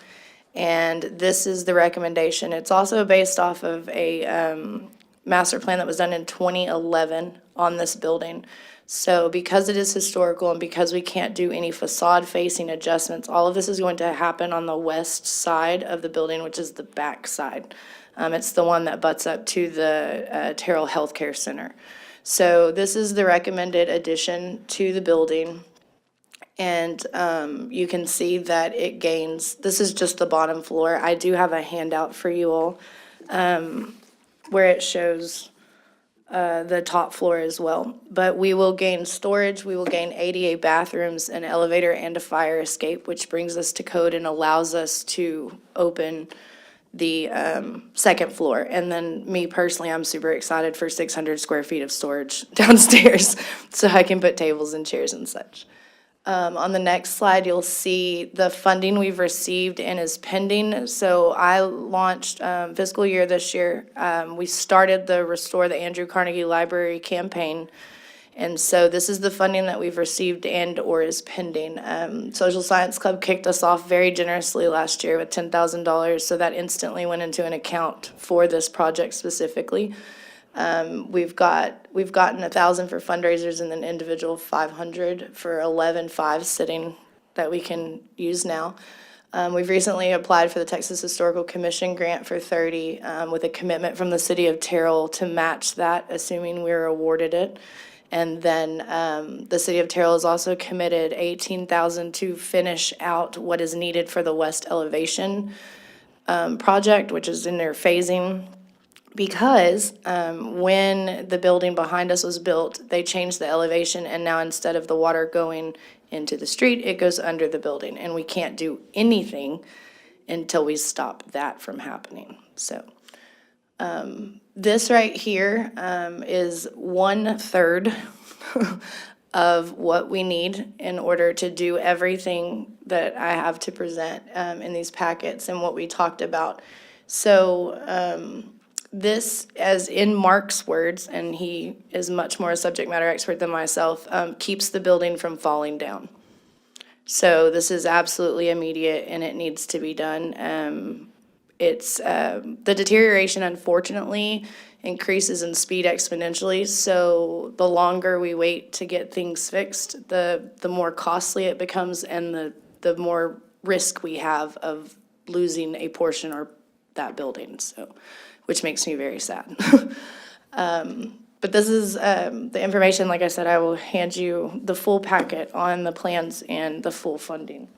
and this is the recommendation. It's also based off of a master plan that was done in 2011 on this building. So because it is historical and because we can't do any facade facing adjustments, all of this is going to happen on the west side of the building, which is the back side. It's the one that butts up to the Terrell Healthcare Center. So this is the recommended addition to the building. And you can see that it gains, this is just the bottom floor. I do have a handout for you all where it shows the top floor as well. But we will gain storage, we will gain ADA bathrooms, an elevator, and a fire escape, which brings us to code and allows us to open the second floor. And then me personally, I'm super excited for 600 square feet of storage downstairs so I can put tables and chairs and such. On the next slide, you'll see the funding we've received and is pending. So I launched fiscal year this year. We started the Restore the Andrew Carnegie Library campaign. And so this is the funding that we've received and or is pending. Social Science Club kicked us off very generously last year with $10,000. So that instantly went into an account for this project specifically. We've gotten 1,000 for fundraisers and then individual 500 for 11.5 sitting that we can use now. We've recently applied for the Texas Historical Commission grant for 30 with a commitment from the city of Terrell to match that, assuming we're awarded it. And then the city of Terrell has also committed $18,000 to finish out what is needed for the west elevation project, which is in their phasing. Because when the building behind us was built, they changed the elevation, and now instead of the water going into the street, it goes under the building, and we can't do anything until we stop that from happening. So this right here is 1/3 of what we need in order to do everything that I have to present in these packets and what we talked about. So this, as in Mark's words, and he is much more a subject matter expert than myself, keeps the building from falling down. So this is absolutely immediate and it needs to be done. It's the deterioration, unfortunately, increases in speed exponentially. So the longer we wait to get things fixed, the more costly it becomes and the more risk we have of losing a portion or that building. So, which makes me very sad. But this is the information. Like I said, I will hand you the full packet on the plans and the full funding.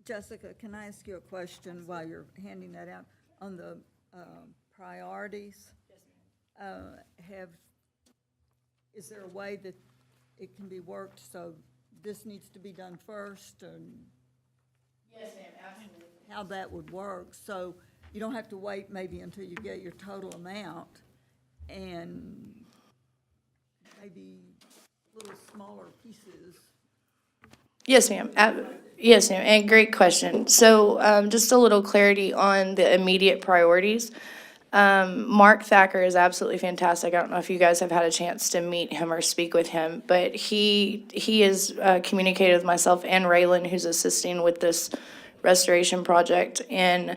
Jessica, can I ask you a question while you're handing that out? On the priorities, is there a way that it can be worked so this needs to be done first? And Yes, ma'am, absolutely. how that would work, so you don't have to wait maybe until you get your total amount, and maybe little smaller pieces. Yes, ma'am. Yes, ma'am, and great question. So just a little clarity on the immediate priorities. Mark Thacker is absolutely fantastic. I don't know if you guys have had a chance to meet him or speak with him, but he is communicated with myself and Raylan, who's assisting with this restoration project. And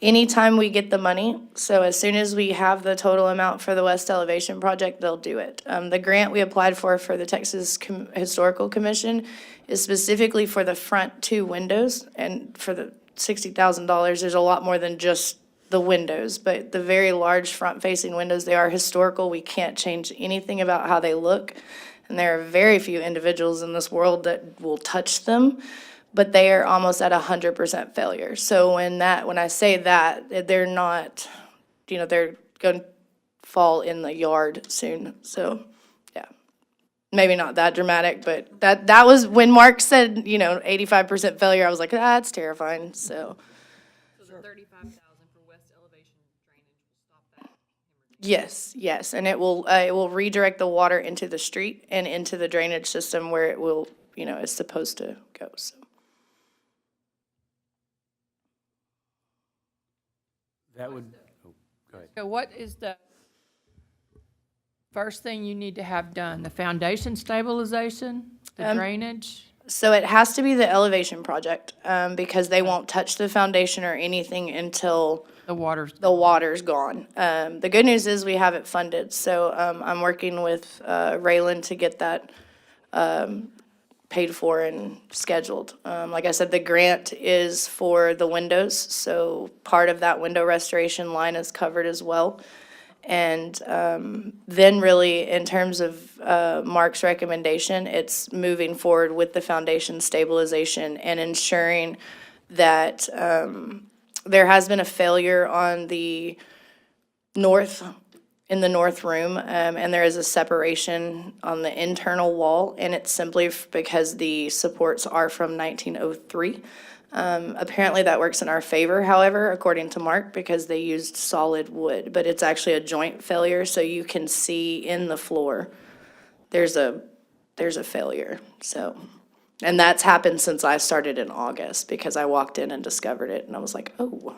anytime we get the money, so as soon as we have the total amount for the West Elevation project, they'll do it. The grant we applied for the Texas Historical Commission is specifically for the front 2 windows, and for the $60,000, there's a lot more than just the windows, but the very large front-facing windows, they are historical. We can't change anything about how they look, and there are very few individuals in this world that will touch them, but they are almost at 100% failure. So when I say that, they're not, they're going to fall in the yard soon. So, yeah, maybe not that dramatic, but that was when Mark said, 85% failure. I was like, that's terrifying. So. So the 35,000 for West Elevation drainage will stop that hemorrhage? Yes, and it will redirect the water into the street and into the drainage system where it will, is supposed to go. So. That would, go ahead. So what is the first thing you need to have done? The foundation stabilization, the drainage? So it has to be the elevation project, because they won't touch the foundation or anything until The water's. the water's gone. The good news is we have it funded, so I'm working with Raylan to get that paid for and scheduled. Like I said, the grant is for the windows, so part of that window restoration line is covered as well. And then really, in terms of Mark's recommendation, it's moving forward with the foundation stabilization and ensuring that there has been a failure on the in the north room, and there is a separation on the internal wall, and it's simply because the supports are from 1903. Apparently that works in our favor, however, according to Mark, because they used solid wood, but it's actually a joint failure, so you can see in the floor, there's a failure, so. And that's happened since I started in August, because I walked in and discovered it, and I was like, oh.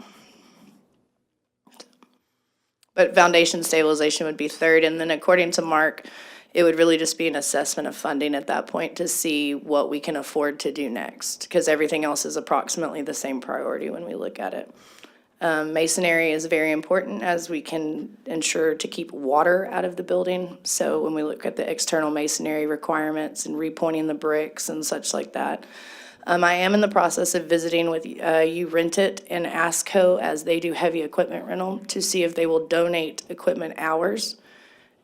But foundation stabilization would be third, and then according to Mark, it would really just be an assessment of funding at that point to see what we can afford to do next, because everything else is approximately the same priority when we look at it. Masonry is very important as we can ensure to keep water out of the building. So when we look at the external masonry requirements and repointing the bricks and such like that. I am in the process of visiting with You Rent It and ASCO, as they do heavy equipment rental, to see if they will donate equipment hours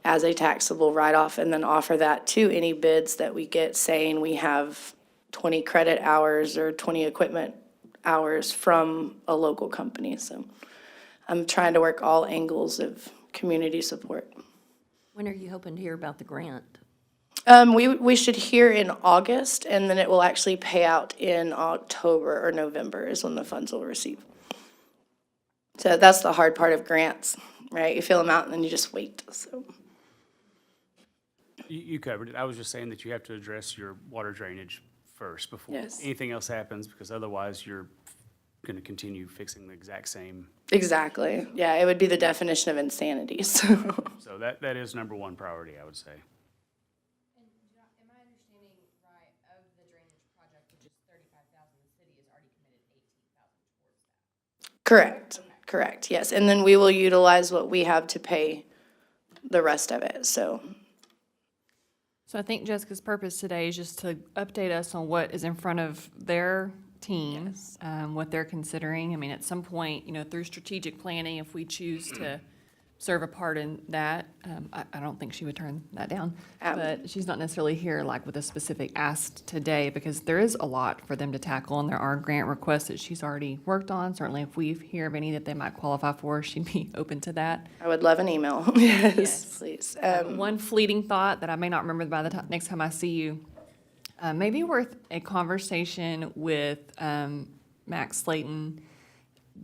as a taxable write-off, and then offer that to any bids that we get, saying we have 20 credit hours or 20 equipment hours from a local company. So I'm trying to work all angles of community support. When are you hoping to hear about the grant? We should hear in August, and then it will actually pay out in October or November is when the funds will receive. So that's the hard part of grants, right? You fill them out and then you just wait, so. You covered it. I was just saying that you have to address your water drainage first before Yes. anything else happens, because otherwise you're going to continue fixing the exact same. Exactly. Yeah, it would be the definition of insanity, so. So that is number one priority, I would say. Am I understanding right, of the drainage project, which is 35,000, the city has already committed 18,000 towards that? Correct, yes. And then we will utilize what we have to pay the rest of it, so. So I think Jessica's purpose today is just to update us on what is in front of their team, what they're considering. I mean, at some point, through strategic planning, if we choose to serve a part in that, I don't think she would turn that down. But she's not necessarily here like with a specific ask today, because there is a lot for them to tackle, and there are grant requests that she's already worked on. Certainly, if we hear of any that they might qualify for, she'd be open to that. I would love an email. Yes, please. One fleeting thought that I may not remember by the time, next time I see you, maybe worth a conversation with Max Slayton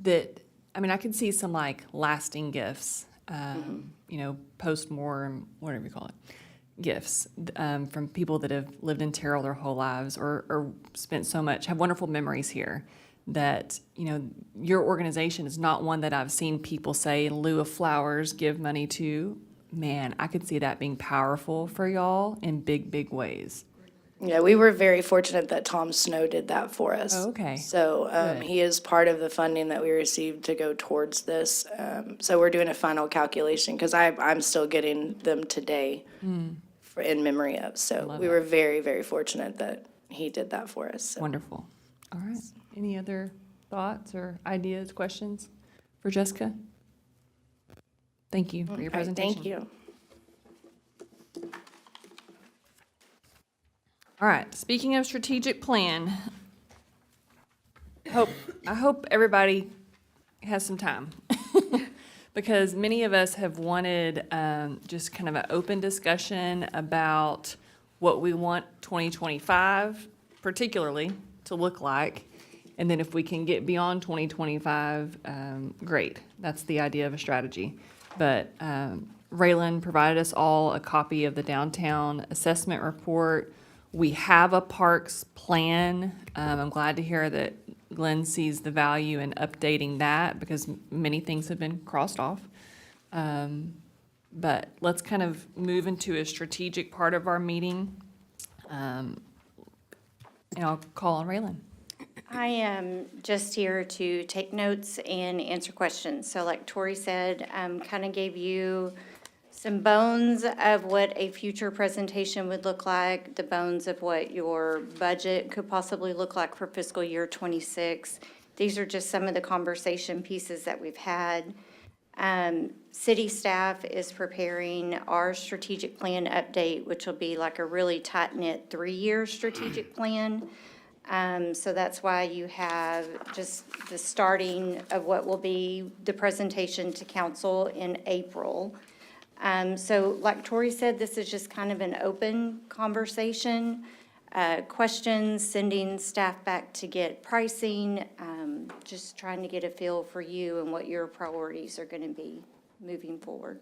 that, I could see some like lasting gifts, post-mortem, whatever you call it, gifts from people that have lived in Terrell their whole lives or spent so much, have wonderful memories here. That, your organization is not one that I've seen people say in lieu of flowers, give money to. Man, I could see that being powerful for y'all in big, big ways. Yeah, we were very fortunate that Tom Snow did that for us. Oh, okay. So Good. he is part of the funding that we received to go towards this. So we're doing a final calculation because I'm still getting them today in memory of. So love we it. were very, very fortunate that he did that for us. So. Wonderful. All right. Any other thoughts or ideas, questions for Jessica? Thank you for your All right, presentation. thank you. All right, speaking of strategic plan, I hope everybody has some time. Because many of us have wanted just kind of an open discussion about what we want 2025 particularly to look like. And then if we can get beyond 2025, great. That's the idea of a strategy. But Raylan provided us all a copy of the downtown assessment report. We have a parks plan. I'm glad to hear that Glenn sees the value in updating that because many things have been crossed off. But let's kind of move into a strategic part of our meeting. And I'll call on Raylan. I am just here to take notes and answer questions. So like Tori said, kind of gave you some bones of what a future presentation would look like, the bones of what your budget could possibly look like for fiscal year '26. These are just some of the conversation pieces that we've had. City staff is preparing our strategic plan update, which will be like a really tight-knit 3-year strategic plan. So that's why you have just the starting of what will be the presentation to council in April. So like Tori said, this is just kind of an open conversation. Questions, sending staff back to get pricing, just trying to get a feel for you and what your priorities are going to be moving forward.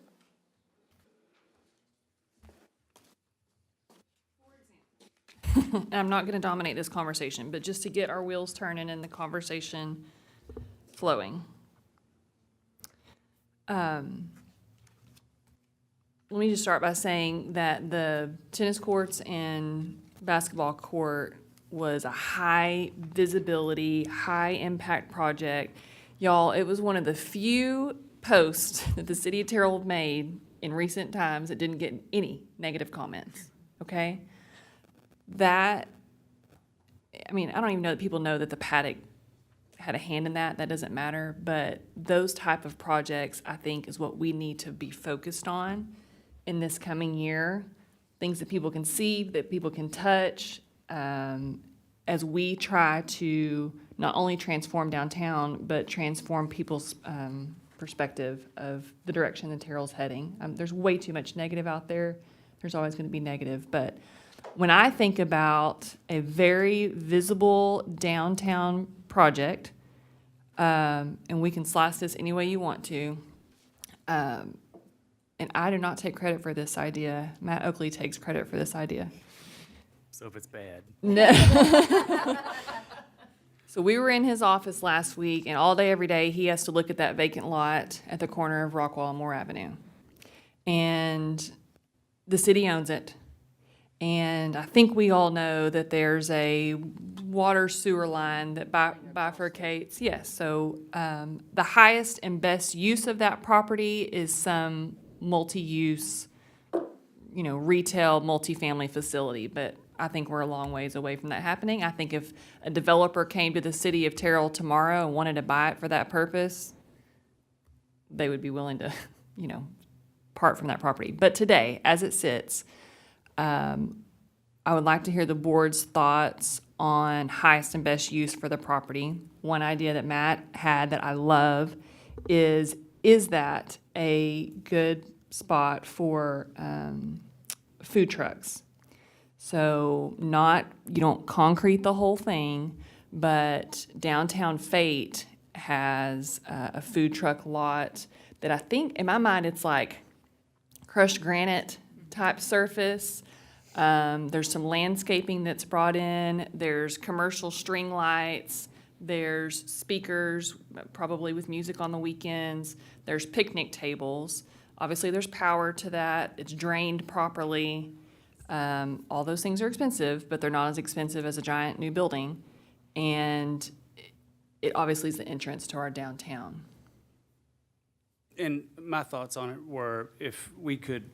And I'm not going to dominate this conversation, but just to get our wheels turning and the conversation flowing. Let me just start by saying that the tennis courts and basketball court was a high visibility, high impact project. Y'all, it was one of the few posts that the city of Terrell made in recent times that didn't get any negative comments, okay? That, I don't even know that people know that the PADIC had a hand in that. That doesn't matter. But those type of projects, I think, is what we need to be focused on in this coming year. Things that people can see, that people can touch, as we try to not only transform downtown, but transform people's perspective of the direction that Terrell's heading. There's way too much negative out there. there's always going to be negative. But when I think about a very visible downtown project, and we can slice this any way you want to, and I do not take credit for this idea. Matt Oakley takes credit for this idea. So if it's bad. No. So we were in his office last week, and all day, every day, he has to look at that vacant lot at the corner of Rockwall and Moore Avenue. And the city owns it. And I think we all know that there's a water sewer line that bifurcates. Yes, so the highest and best use of that property is some multi-use, retail, multifamily facility. But I think we're a long ways away from that happening. I think if a developer came to the city of Terrell tomorrow and wanted to buy it for that purpose, they would be willing to, part from that property. But today, as it sits, I would like to hear the board's thoughts on highest and best use for the property. One idea that Matt had that I love is that a good spot for food trucks? So you don't concrete the whole thing, but Downtown Fate has a food truck lot that I think, in my mind, it's like crushed granite type surface. There's some landscaping that's brought in. There's commercial string lights. There's speakers, probably with music on the weekends. There's picnic tables. Obviously, there's power to that. It's drained properly. All those things are expensive, but they're not as expensive as a giant new building. And it obviously is the entrance to our downtown. And my thoughts on it were, if we could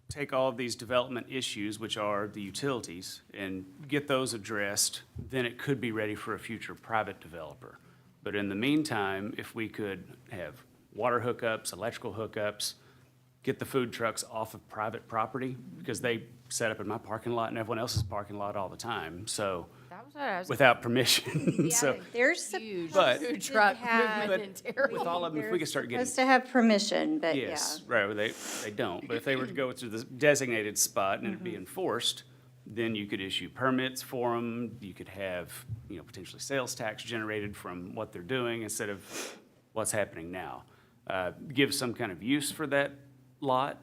take all of these development issues, which are the utilities, and get those addressed, then it could be ready for a future private developer. But in the meantime, if we could have water hookups, electrical hookups, get the food trucks off of private property, because they set up in my parking lot and everyone else's parking lot all the time, so, That was what I was. without permission, so. There's Huge But- food truck have- movement in Terrell. With all of them, if we could start getting. supposed to have permission, but yeah. Yes, right, well, they don't, but if they were to go to the designated spot and it'd be enforced, then you could issue permits for them, you could have, potentially sales tax generated from what they're doing instead of what's happening now. Give some kind of use for that lot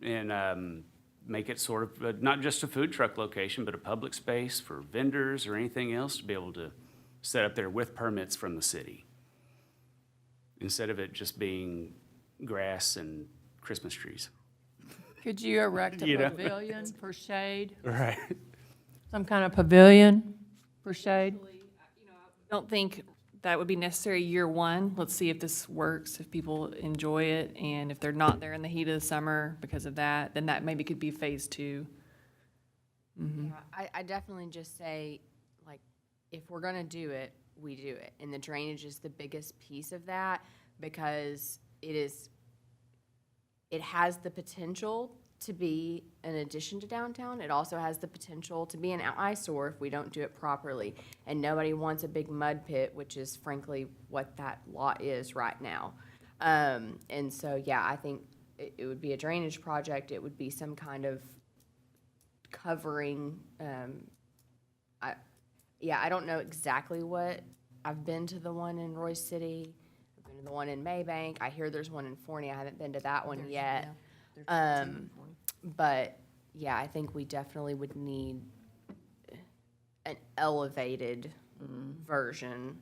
and make it sort of, not just a food truck location, but a public space for vendors or anything else to be able to set up there with permits from the city, instead of it just being grass and Christmas trees. Could you erect You a know? pavilion for shade? Right. Some kind of pavilion for shade? I don't think that would be necessary year one. Let's see if this works, if people enjoy it, and if they're not there in the heat of the summer because of that, then that maybe could be phase two. Yeah, I definitely just say, like, if we're gonna do it, we do it. And the drainage is the biggest piece of that, because it has the potential to be an addition to downtown. It also has the potential to be an eyesore if we don't do it properly. And nobody wants a big mud pit, which is frankly what that lot is right now. And so, yeah, I think it would be a drainage project. It would be some kind of covering. I don't know exactly what. I've been to the one in Royce City. I've been to the one in Maybank. I hear there's one in Forney. I haven't been to that one yet. But yeah, I think we definitely would need an elevated version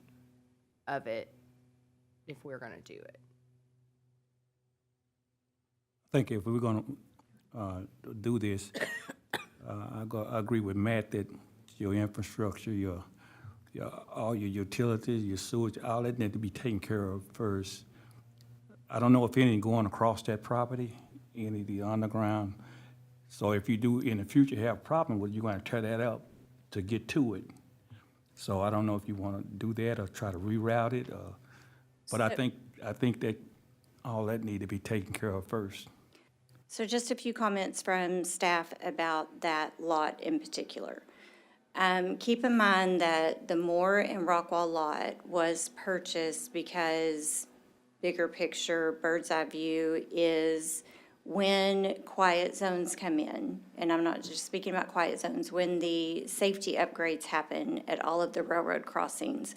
of it if we're gonna do it. I think if we're gonna do this, I agree with Matt that your infrastructure, all your utilities, your sewage, all that need to be taken care of first. I don't know if any going across that property, any of the underground. So if you do in the future have a problem with it, you're gonna tear that up to get to it. So I don't know if you wanna do that or try to reroute it, but I think that all that need to be taken care of first. So just a few comments from staff about that lot in particular. Keep in mind that the Moore and Rockwall lot was purchased because bigger picture, bird's eye view is when quiet zones come in, and I'm not just speaking about quiet zones, when the safety upgrades happen at all of the railroad crossings,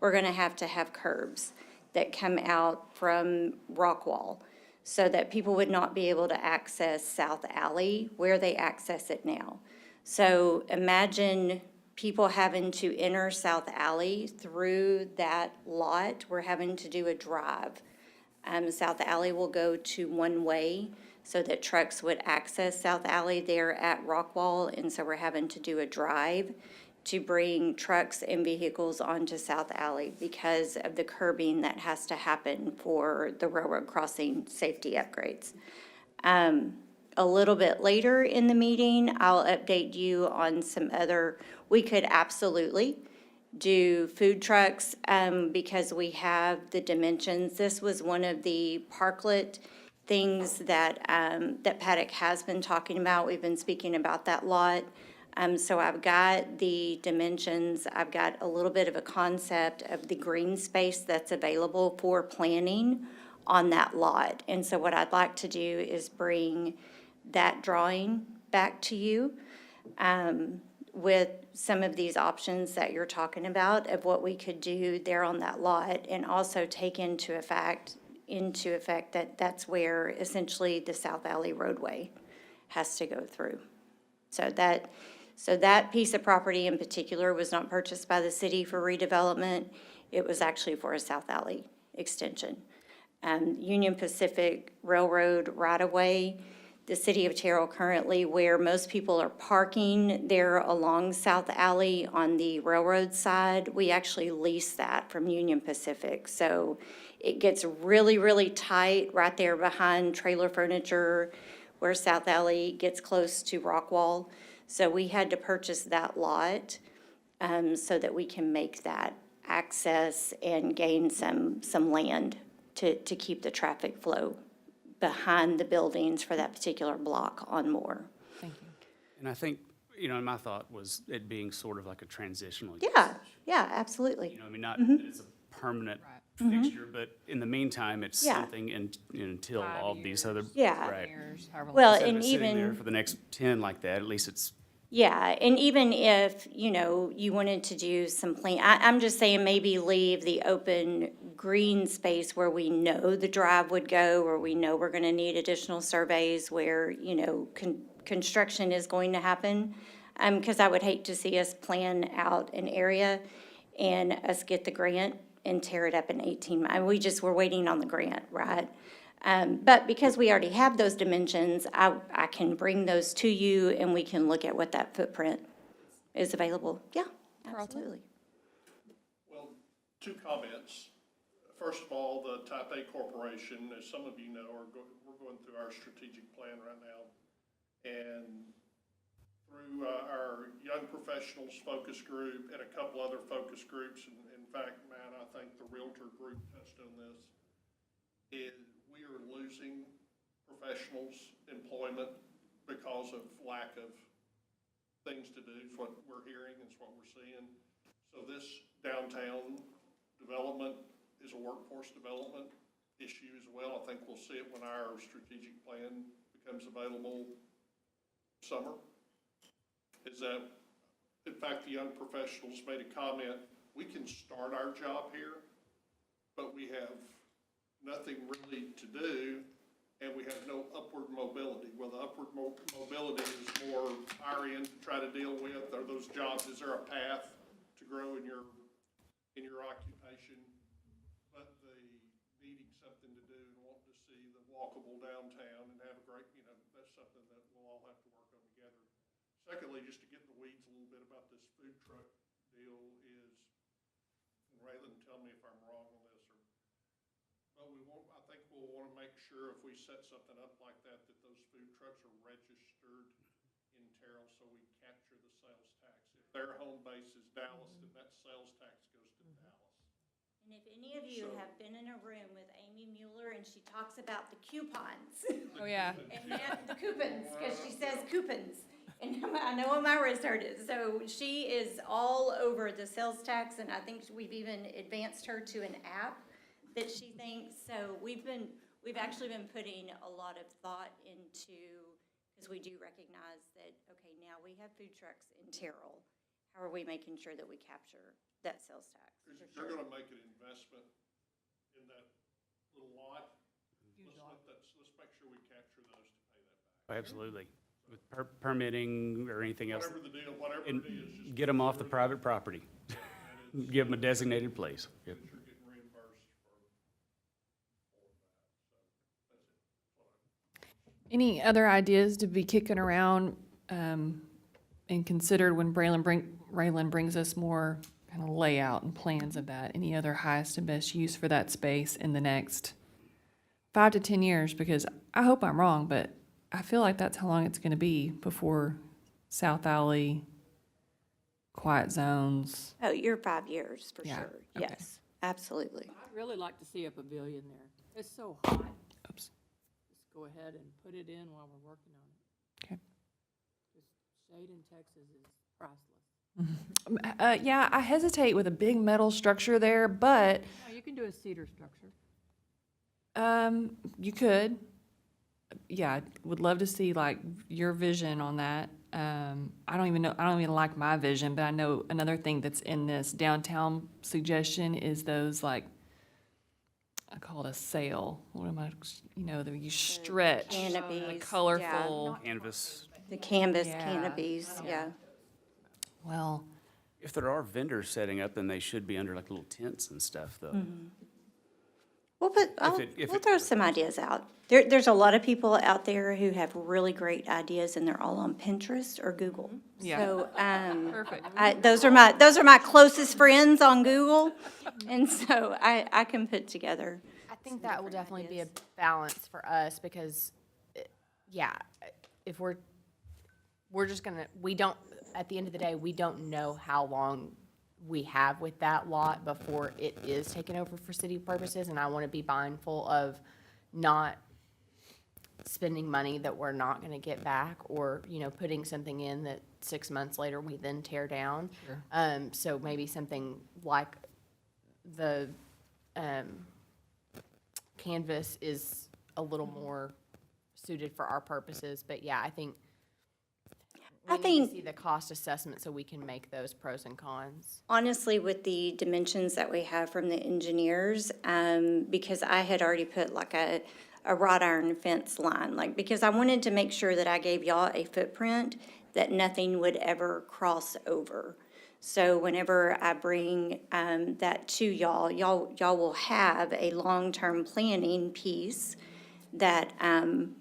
we're gonna have to have curbs that come out from Rockwall so that people would not be able to access South Alley where they access it now. So imagine people having to enter South Alley through that lot. We're having to do a drive. South Alley will go to one way so that trucks would access South Alley there at Rockwall. And so we're having to do a drive to bring trucks and vehicles onto South Alley because of the curbing that has to happen for the railroad crossing safety upgrades. A little bit later in the meeting, I'll update you on some other, we could absolutely do food trucks, because we have the dimensions. This was one of the parklet things that, that PADIC has been talking about. We've been speaking about that lot. So I've got the dimensions, I've got a little bit of a concept of the green space that's available for planning on that lot. And so what I'd like to do is bring that drawing back to you, with some of these options that you're talking about of what we could do there on that lot, and also take into effect that that's where essentially the South Alley roadway has to go through. So that piece of property in particular was not purchased by the city for redevelopment. It was actually for a South Alley extension. Union Pacific Railroad right-of-way, the city of Terrell currently, where most people are parking there along South Alley on the railroad side, we actually lease that from Union Pacific. So it gets really, really tight right there behind trailer furniture where South Alley gets close to Rockwall. So we had to purchase that lot, so that we can make that access and gain some land to keep the traffic flow behind the buildings for that particular block on Moore. Thank you. And I think, my thought was it being sort of like a transitional use. Yeah, absolutely. I mean, not that it's a permanent fixture, but in the meantime, it's Yeah. something until all of these other. Yeah. Right. Well, Instead of and it sitting there even, for the next 10 like that, at least it's, yeah, and even if, you wanted to do some I'm just saying maybe leave the open green space where we know the drive would go, or we know we're gonna need additional surveys where, construction is going to happen. Because I would hate to see us plan out an area and us get the grant and tear it up in 18 months. We're waiting on the grant, right? But because we already have those dimensions, I can bring those to you and we can look at what that footprint is available. Yeah, absolutely. Well, two comments. First of all, the Type A Corporation, as some of you know, we're going through our strategic plan right now. And through our young professionals focus group and a couple other focus groups, and in fact, Matt, I think the Realtor group touched on this, is we are losing professionals' employment because of lack of things to do. It's what we're hearing, it's what we're seeing. So this downtown development is a workforce development issue as well. I think we'll see it when our strategic plan becomes available summer. Is that, in fact, the young professionals made a comment, we can start our job here, but we have nothing really to do, and we have no upward mobility. Well, the upward mobility is more our end to try to deal with. Are those jobs, is there a path to grow in your occupation? But the needing something to do and wanting to see the walkable downtown and have a great, that's something that we'll all have to work on together. Secondly, just to get in the weeds a little bit about this food truck deal is, and Raylan, tell me if I'm wrong on this, but I think we'll want to make sure if we set something up like that, that those food trucks are registered in Terrell so we capture the sales tax. If their home base is Dallas, then that sales tax goes to Dallas. And if any of you have been in a room with Amy Mueller and she talks about the coupons. Oh, yeah. And the coupons, because she says coupons. And I know Amira's heard it. So she is all over the sales tax, and I think we've even advanced her to an app that she thinks. So we've we've actually been putting a lot of thought into, because we do recognize that, okay, now we have food trucks in Terrell. How are we making sure that we capture that sales tax? If For you're sure. gonna make an investment in that little lot, let's make sure we capture those to pay that back. Absolutely. With permitting or anything else. Whatever the deal, whatever And it is, just get them off the private property. Give them a designated place. Yep. you're getting reimbursed for that, so that's it. Any other ideas to be kicking around and considered when Braylon brings us more kind of layout and plans of that? Any other highest and best use for that space in the next 5 to 10 years? Because I hope I'm wrong, but I feel like that's how long it's going to be before South Alley, quiet zones. Oh, you're 5 years, for Yeah, sure. okay. Yes, absolutely. I'd really like to see a pavilion there. It's so hot. Oops. Just go ahead and put it in while we're working on it. Okay. Just shade in Texas is priceless. Yeah, I hesitate with a big metal structure there, but No, you can do a cedar structure. you could. Yeah, I would love to see like your vision on that. I don't even like my vision, but I know another thing that's in this downtown suggestion is those like, I call it a sail. What am I, that you stretch, the canopies, colorful. Canvas. The canvas Yeah. canopies, yeah. Well, If there are vendors setting up, then they should be under like little tents and stuff, though. We'll throw some ideas out. There's a lot of people out there who have really great ideas, and they're all on Pinterest or Google. Yeah. So, perfect. those are my closest friends on Google, and so I can put together. I think that will definitely be a balance for us because, if we're just gonna, at the end of the day, we don't know how long we have with that lot before it is taken over for city purposes, and I want to be mindful of not spending money that we're not going to get back, or, putting something in that 6 months later we then tear down. So maybe something like the canvas is a little more suited for our purposes, but yeah, I think we need to see the cost assessment so we can make those pros and cons. Honestly, with the dimensions that we have from the engineers, because I had already put like a wrought iron fence line, because I wanted to make sure that I gave y'all a footprint that nothing would ever cross over. So whenever I bring that to y'all will have a long-term planning piece that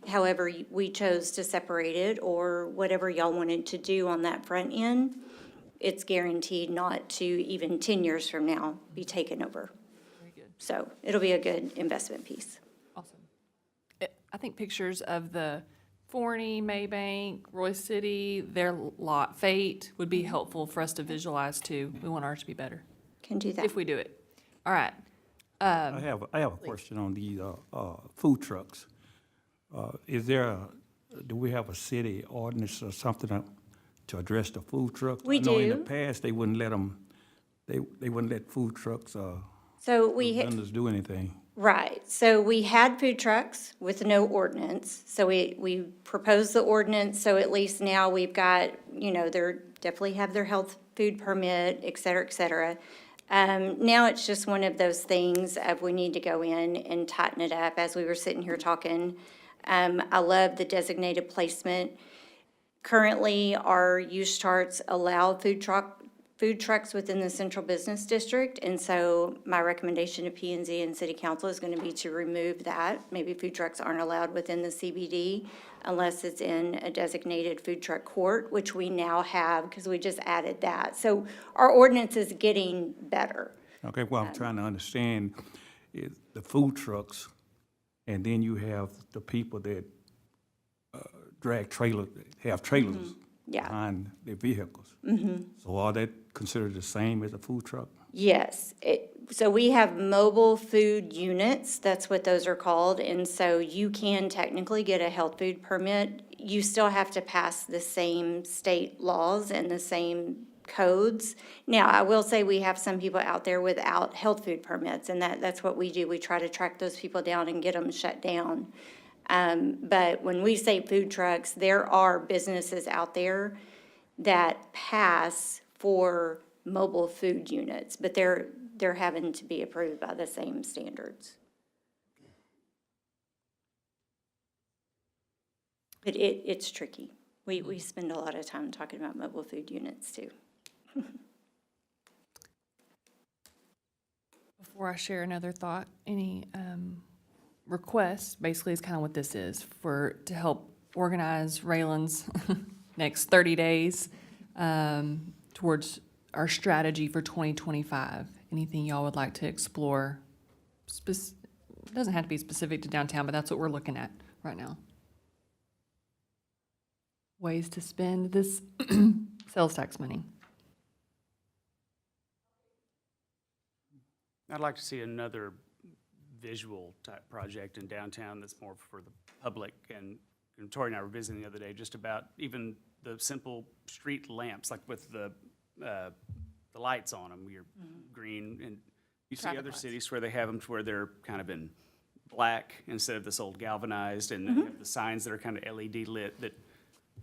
however we chose to separate it, or whatever y'all wanted to do on that front end, it's guaranteed not to, even 10 years from now, be taken over. Very good. So it'll be a good investment piece. Awesome. I think pictures of the Forney, Maybank, Roy City, their lot, Fate, would be helpful for us to visualize too. We want ours to be better, Can do that. if we do it. All right. I have a question on these food trucks. Do we have a city ordinance or something to address the food trucks? We I know in the do. past, they wouldn't let them, they wouldn't let food trucks, So we, vendors do anything. right, so we had food trucks with no ordinance. So we proposed the ordinance, so at least now we've got, they're definitely have their health food permit, et cetera, et cetera. Now it's just one of those things of we need to go in and tighten it up. As we were sitting here talking, I love the designated placement. Currently, our use charts allow food trucks within the central business district. And so my recommendation to P and Z and city council is going to be to remove that. Maybe food trucks aren't allowed within the CBD unless it's in a designated food truck court, which we now have because we just added that. So our ordinance is getting better. Okay, what I'm trying to understand is the food trucks, and then you have the people that have trailers Yeah. behind their vehicles. So are they considered the same as a food truck? Yes, so we have mobile food units, that's what those are called, and so you can technically get a health food permit. You still have to pass the same state laws and the same codes. Now, I will say we have some people out there without health food permits, and that's what we do. We try to track those people down and get them shut down. But when we say food trucks, there are businesses out there that pass for mobile food units, but they're having to be approved by the same standards. But it's tricky. We spend a lot of time talking about mobile food units too. Before I share another thought, any requests, basically is kind of what this is, to help organize Raylan's next 30 days towards our strategy for 2025. Anything y'all would like to explore? It doesn't have to be specific to downtown, but that's what we're looking at right now. Ways to spend this sales tax money. I'd like to see another visual type project in downtown that's more for the public. And Tori and I were visiting the other day just about even the simple street lamps, like with the lights on them, your green. And you see Traffic other lights. cities where they have them to where they're kind of in black instead of this old galvanized, and they have the signs that are kind of LED lit.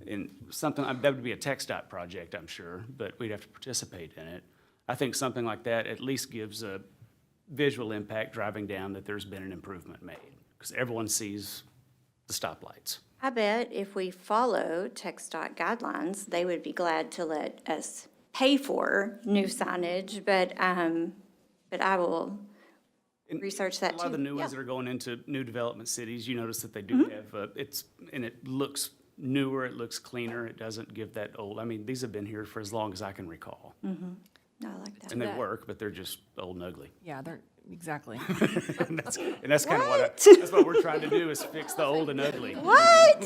And something, that would be a TxDOT project, I'm sure, but we'd have to participate in it. I think something like that at least gives a visual impact driving down that there's been an improvement made, because everyone sees the stoplights. I bet if we follow TxDOT guidelines, they would be glad to let us pay for new signage, but I will research that A lot of the too. new Yeah. ones that are going into new development cities, you notice that they do have, and it looks newer, it looks cleaner, it doesn't give that old, I mean, these have been here for as long as I can recall. I like that. And they work, but they're just old and ugly. Yeah, they're, exactly. And that's kind of that's what we're trying to do, is fix the old and ugly. What?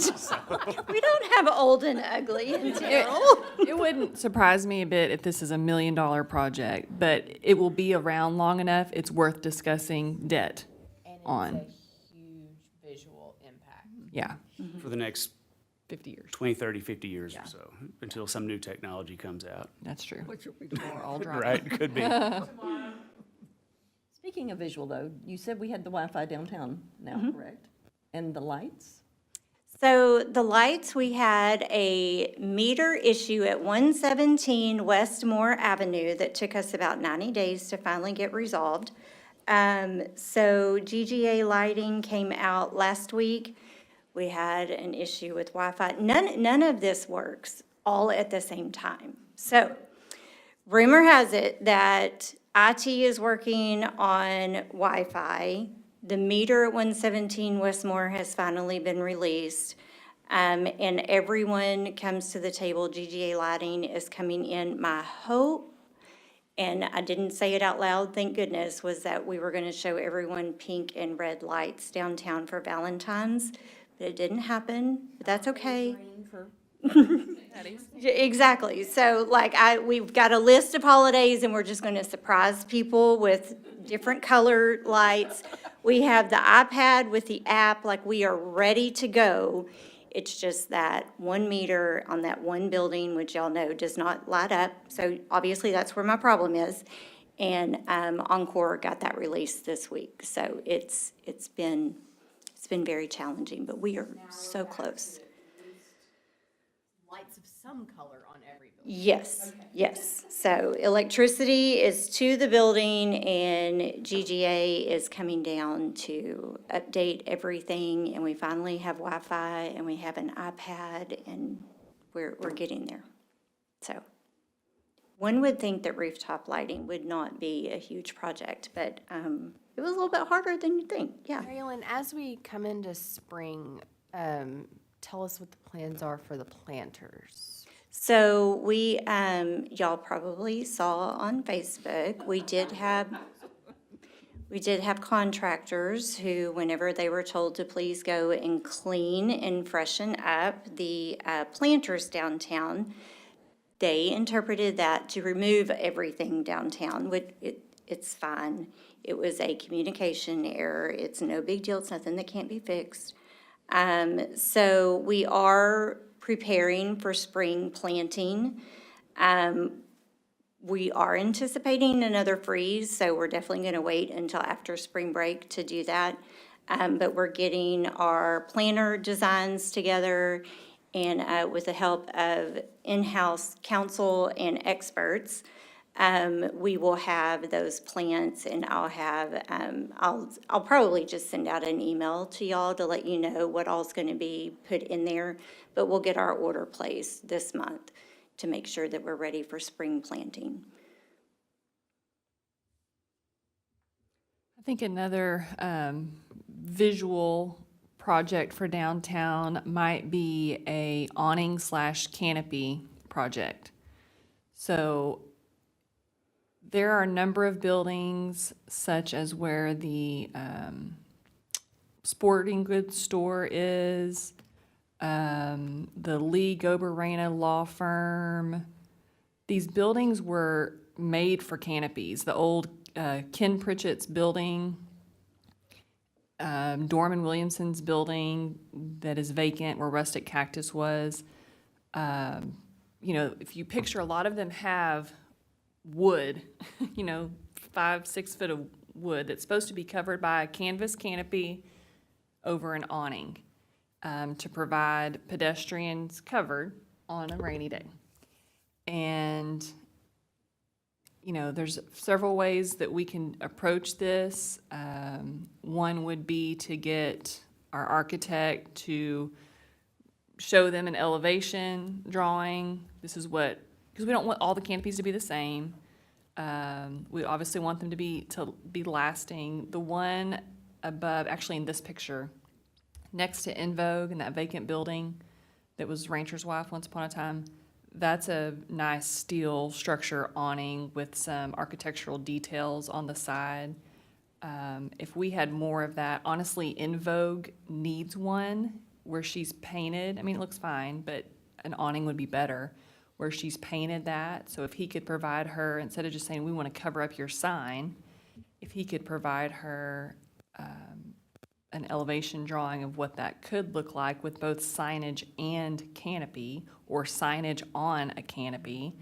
We don't have old and ugly in Terrell. It wouldn't surprise me a bit if this is $1 million project, but it will be around long enough, it's worth discussing debt on. And it's a huge visual impact. Yeah, For the next 50 years. 20, 30, 50 years or so, until some new technology comes out. That's true. Which will be We're all driving. Right, could be. Speaking of visual though, you said we had the Wi-Fi downtown now, correct? And the lights? So the lights, we had a meter issue at 117 Westmore Avenue that took us about 90 days to finally get resolved. So GGA lighting came out last week. We had an issue with Wi-Fi. None of this works all at the same time. So rumor has it that IT is working on Wi-Fi. The meter at 117 Westmore has finally been released. And everyone comes to the table. GGA lighting is coming in. My hope, and I didn't say it out loud, thank goodness, was that we were going to show everyone pink and red lights downtown for Valentine's. But it didn't happen, but that's okay. Yeah, exactly. So we've got a list of holidays and we're just going to surprise people with different color lights. We have the iPad with the app, we are ready to go. It's just that 1 meter on that one building, which y'all know does not light up. So obviously that's where my problem is. And Encore got that released this week. So it's been very challenging, but we are so close. Lights of some color on every building. Yes, yes. So electricity is to the building and GGA is coming down to update everything. And we finally have Wi-Fi and we have an iPad and we're getting there. So one would think that rooftop lighting would not be a huge project, but it was a little bit harder than you'd think, yeah. Marilyn, as we come into spring, tell us what the plans are for the planters. So we, y'all probably saw on Facebook, we did have contractors who, whenever they were told to please go and clean and freshen up the planters downtown, they interpreted that to remove everything downtown, which it's fine. It was a communication error. It's no big deal. It's nothing that can't be fixed. So we are preparing for spring planting. We are anticipating another freeze, so we're definitely going to wait until after spring break to do that. But we're getting our planner designs together, and with the help of in-house counsel and experts, we will have those plans, and I'll have, I'll probably just send out an email to y'all to let you know what all's going to be put in there. But we'll get our order placed this month to make sure that we're ready for spring planting. I think another visual project for downtown might be a awning/canopy project. So there are a number of buildings, such as where the sporting goods store is, the Lee Goberena Law Firm. These buildings were made for canopies. The old Ken Pritchett's building, Dorman Williamson's building that is vacant where Rustic Cactus was. You know, if you picture, a lot of them have wood, you know, 5-6 foot of wood that's supposed to be covered by a canvas canopy over an awning to provide pedestrians covered on a rainy day. And, you know, there's several ways that we can approach this. One would be to get our architect to show them an elevation drawing. This is what, because we don't want all the canopies to be the same. We obviously want them to be lasting. The one above, actually in this picture, next to In Vogue in that vacant building that was Rancher's Wife once upon a time, that's a nice steel structure awning with some architectural details on the side. If we had more of that, honestly, In Vogue needs one where she's painted. I mean, it looks fine, but an awning would be better, where she's painted that. So if he could provide her, instead of just saying, we want to cover up your sign, if he could provide her an elevation drawing of what that could look like with both signage and canopy, or signage on a canopy,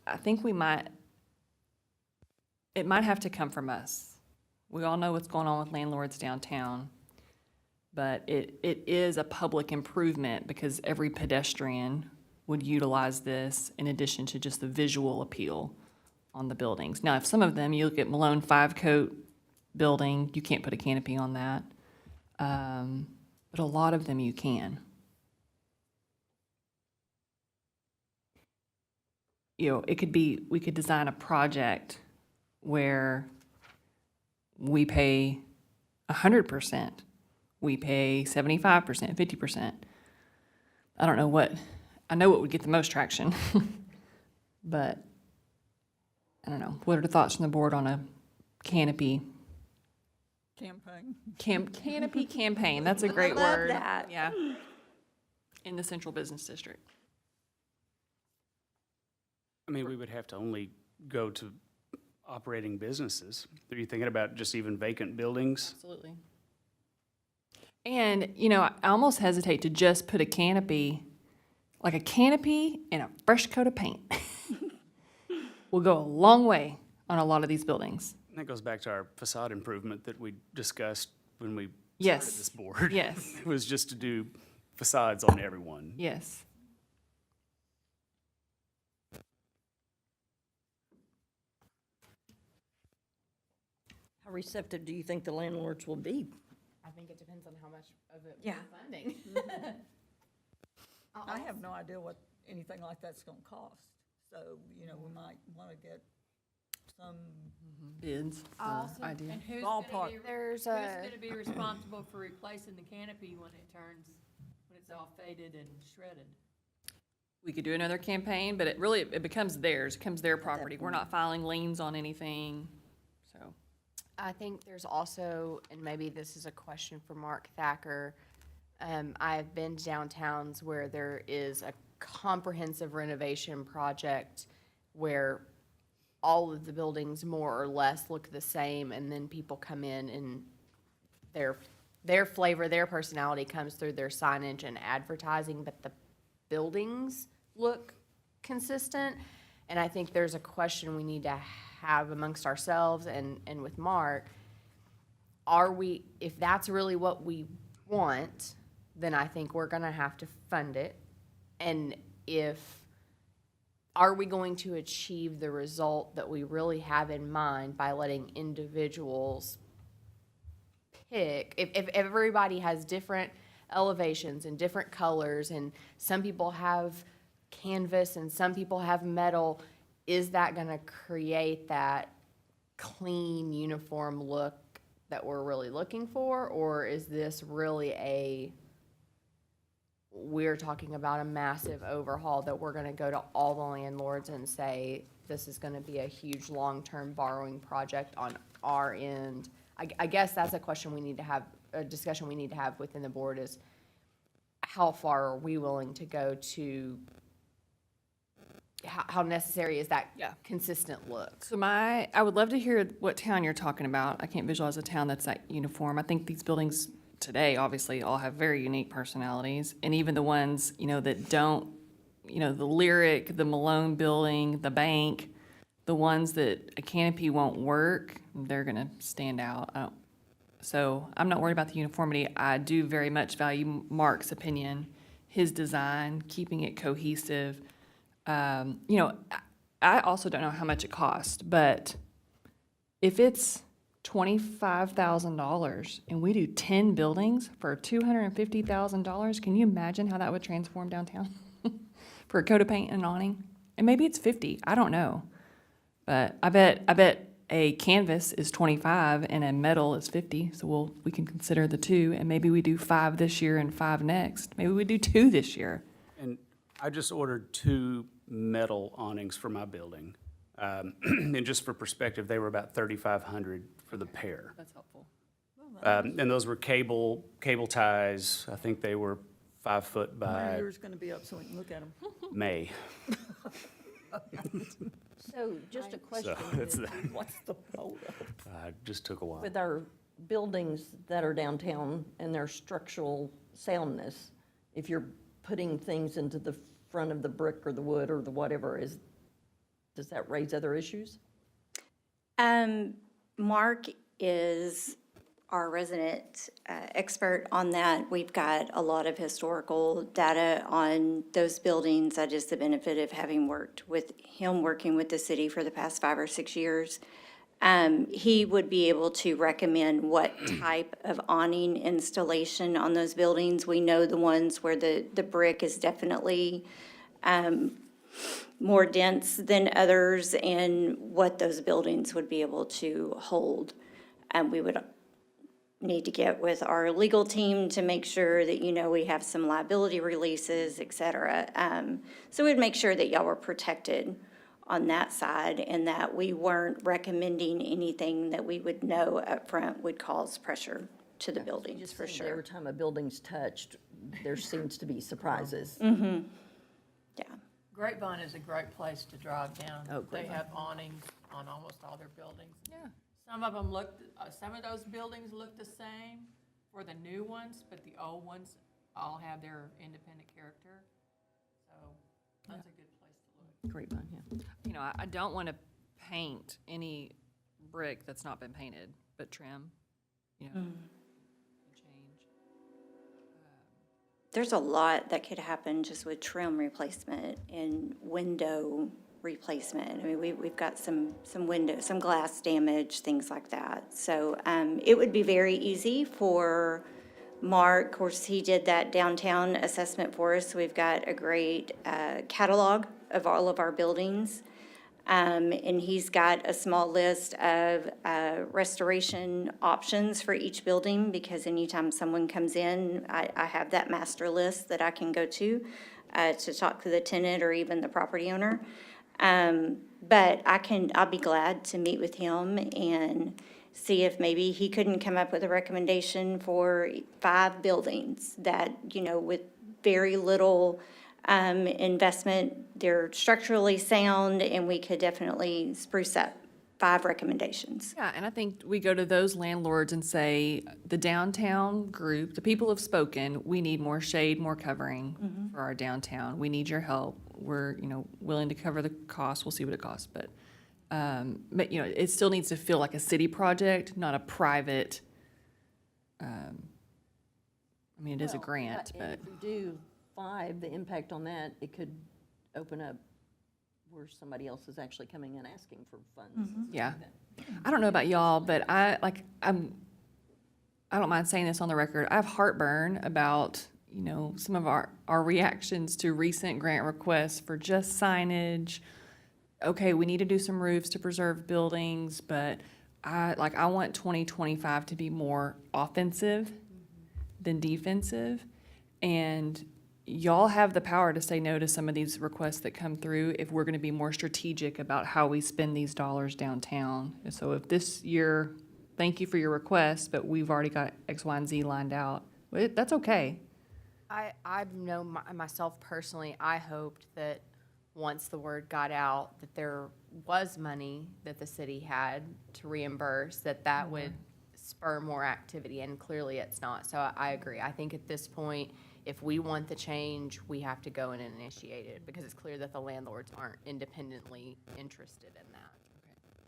I think it might have to come from us. We all know what's going on with landlords downtown, but it is a public improvement because every pedestrian would utilize this in addition to just the visual appeal on the buildings. Now, if some of them, you look at Malone 5-coat building, you can't put a canopy on that. But a lot of them you can. You know, it could be, we could design a project where we pay 100%, we pay 75%, 50%. I don't know what, I know what would get the most traction, but I don't know. What are the thoughts from the board on a canopy? Campaign. Canopy campaign, that's a great love word. that. Yeah. In the central business district. I mean, we would have to only go to operating businesses. Are you thinking about just even vacant buildings? Absolutely. And, you know, I almost hesitate to just put a canopy, like a canopy and a fresh coat of paint. Will go a long way on a lot of these buildings. And that goes back to our facade improvement that we discussed when we started Yes. this board. Yes. It was just to do facades on everyone. Yes. How receptive do you think the landlords will be? I think it depends on how much of it Yeah. we're funding. I have no idea what anything like that's gonna cost. So, you know, we might wanna get some, Bids or ideas. And who's Ballpark. gonna be, There's who's a, gonna be responsible for replacing the canopy when it's all faded and shredded? We could do another campaign, but it becomes theirs, it becomes their property. We're not filing liens on anything, so. I think there's also, and maybe this is a question for Mark Thacker, I've been to downtowns where there is a comprehensive renovation project where all of the buildings more or less look the same, and then people come in and their flavor, their personality comes through their signage and advertising, but the buildings look consistent. and I think there's a question we need to have amongst ourselves and with Mark. If that's really what we want, then I think we're gonna have to fund it. And are we going to achieve the result that we really have in mind by letting individuals pick? If everybody has different elevations and different colors, and some people have canvas and some people have metal, is that gonna create that clean, uniform look that we're really looking for? Or is this really we're talking about a massive overhaul that we're gonna go to all the landlords and say, this is gonna be a huge long-term borrowing project on our end? I guess that's a question we need to have, a discussion we need to have within the board, is how far are we willing to go to, how necessary is that consistent look? So I would love to hear what town you're talking about. I can't visualize a town that's that uniform. I think these buildings today obviously all have very unique personalities, and even the ones, that don't, the Lyric, the Malone Building, the Bank, the ones that a canopy won't work, they're gonna stand out. So I'm not worried about the uniformity. I do very much value Mark's opinion, his design, keeping it cohesive. I also don't know how much it costs, but if it's $25,000 and we do 10 buildings for $250,000, can you imagine how that would transform downtown? For a coat of paint and an awning? And maybe it's 50, I don't know. But I bet a canvas is 25 and a metal is 50, so we can consider the two, and maybe we do 5 this year and 5 next. Maybe we do 2 this year. And I just ordered 2 metal awnings for my building. And just for perspective, they were about $3,500 for the pair. That's helpful. And those were cable ties. I think they were 5 foot When by yours gonna be up so we can look at them? May. So just a question. it's the- What's the photo? Just took a while. With our buildings that are downtown and their structural soundness, if you're putting things into the front of the brick or the wood or the whatever, does that raise other issues? Mark is our resident expert on that. We've got a lot of historical data on those buildings. That is the benefit of having worked with him, working with the city for the past 5 or 6 years. He would be able to recommend what type of awning installation on those buildings. We know the ones where the brick is definitely more dense than others, and what those buildings would be able to hold. We would need to get with our legal team to make sure that, we have some liability releases, et cetera. So we'd make sure that y'all were protected on that side, and that we weren't recommending anything that we would know upfront would cause pressure to the buildings, Just for saying, sure. every time a building's touched, there seems to be surprises. Yeah. Grapevine is a great place to drive down. Oh, They Grapevine. have awnings on almost all their buildings. Yeah. Some of them some of those buildings look the same for the new ones, but the old ones all have their independent character. So that's a good place to look. Grapevine, yeah. I don't want to paint any brick that's not been painted, but trim, and change. There's a lot that could happen just with trim replacement and window replacement. I mean, we've got some glass damage, things like that. So it would be very easy for Mark. Of course, he did that downtown assessment for us. We've got a great catalog of all of our buildings. And he's got a small list of restoration options for each building, because anytime someone comes in, I have that master list that I can go to talk to the tenant or even the property owner. But I'll be glad to meet with him and see if maybe he couldn't come up with a recommendation for 5 buildings that, with very little investment, they're structurally sound, and we could definitely spruce up 5 recommendations. Yeah, and I think we go to those landlords and say, the downtown group, the people have spoken, we need more shade, more covering for our downtown. We need your help. We're, willing to cover the cost. We'll see what it costs, but, it still needs to feel like a city project, not a private, it is a grant, And but, if we do 5, the impact on that, it could open up where somebody else is actually coming in asking for funds. and stuff yeah. like that. I don't know about y'all, but I don't mind saying this on the record. I have heartburn about, some of our reactions to recent grant requests for just signage. Okay, we need to do some roofs to preserve buildings, but I want 2025 to be more offensive than defensive. And y'all have the power to say no to some of these requests that come through if we're gonna be more strategic about how we spend these dollars downtown. And so if this year, thank you for your request, but we've already got X, Y, and Z lined out, that's okay. I know myself personally, I hoped that once the word got out that there was money that the city had to reimburse, that would spur more activity, and clearly it's not. So I agree. I think at this point, if we want the change, we have to go in and initiate it, because it's clear that the landlords aren't independently interested in that.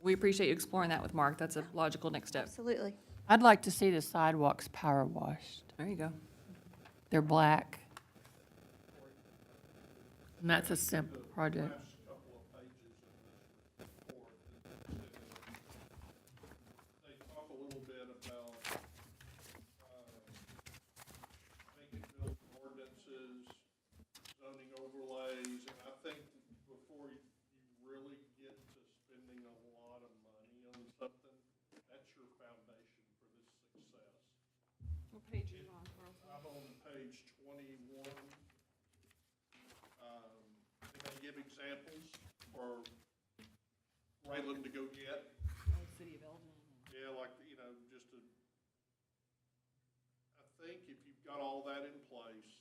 We appreciate you exploring that with Mark. That's a logical next step. Absolutely. I'd like to see the sidewalks power washed. There you go. They're black. And that's a simple project. They talk a little bit about, making built ordinances, zoning overlays, and I think before you really get to spending a lot of money on something, that's your foundation for this success. What page are you on, Carl? I'm on page 21. Can I give examples for Raylan to go get? City of Eldon. Yeah, like, just to, I think if you've got all that in place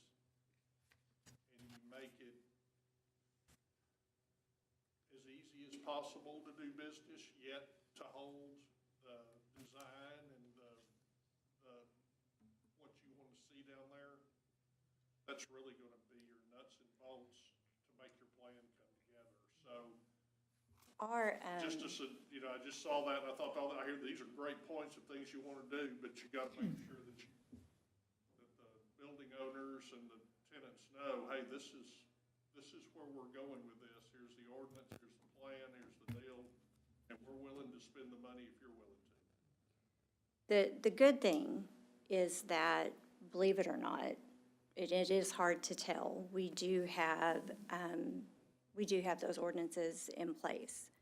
and you make it as easy as possible to do business, yet to hold the design and what you want to see down there, that's really gonna be your nuts and bolts to make your plan come together. So, just as I just saw that and I thought, I hear these are great points of things you want to do, but you got to make sure that the building owners and the tenants know, hey, this is where we're going with this. Here's the ordinance, here's the plan, here's the deal, and we're willing to spend the money if you're willing to. The good thing is that, believe it or not, it is hard to tell. We do have those ordinances in place.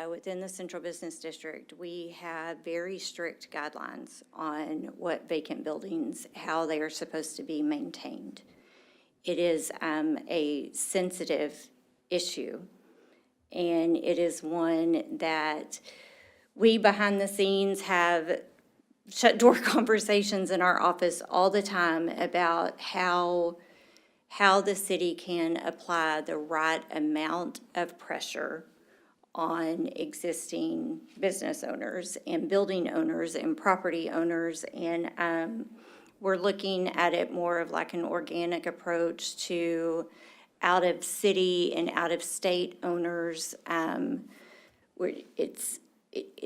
Within the Central Business District, we have very strict guidelines on what vacant buildings, how they are supposed to be maintained. It is a sensitive issue, and it is one that we behind the scenes have shut door conversations in our office all the time about how the city can apply the right amount of pressure on existing business owners and building owners and property owners. And we're looking at it more of like an organic approach to out-of-city and out-of-state owners. It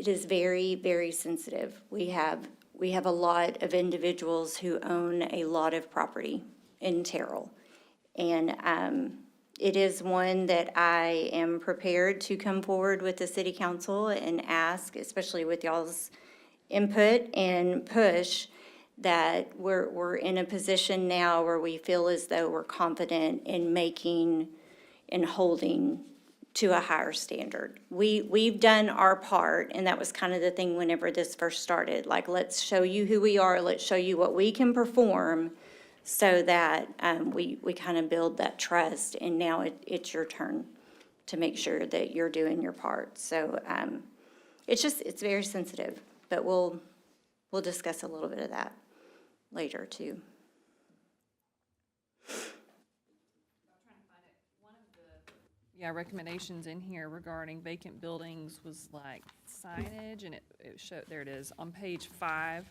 is very, very sensitive. We have a lot of individuals who own a lot of property in Terrell. And it is one that I am prepared to come forward with the city council and ask, especially with y'all's input and push, that we're in a position now where we feel as though we're confident in making and holding to a higher standard. We've done our part, and that was kind of the thing whenever this first started. Like, let's show you who we are, let's show you what we can perform, so that we kind of build that trust, and now it's your turn to make sure that you're doing your part. So it's very sensitive, but we'll discuss a little bit of that later too. yeah, recommendations in here regarding vacant buildings was like signage, and it showed, there it is, on page 5.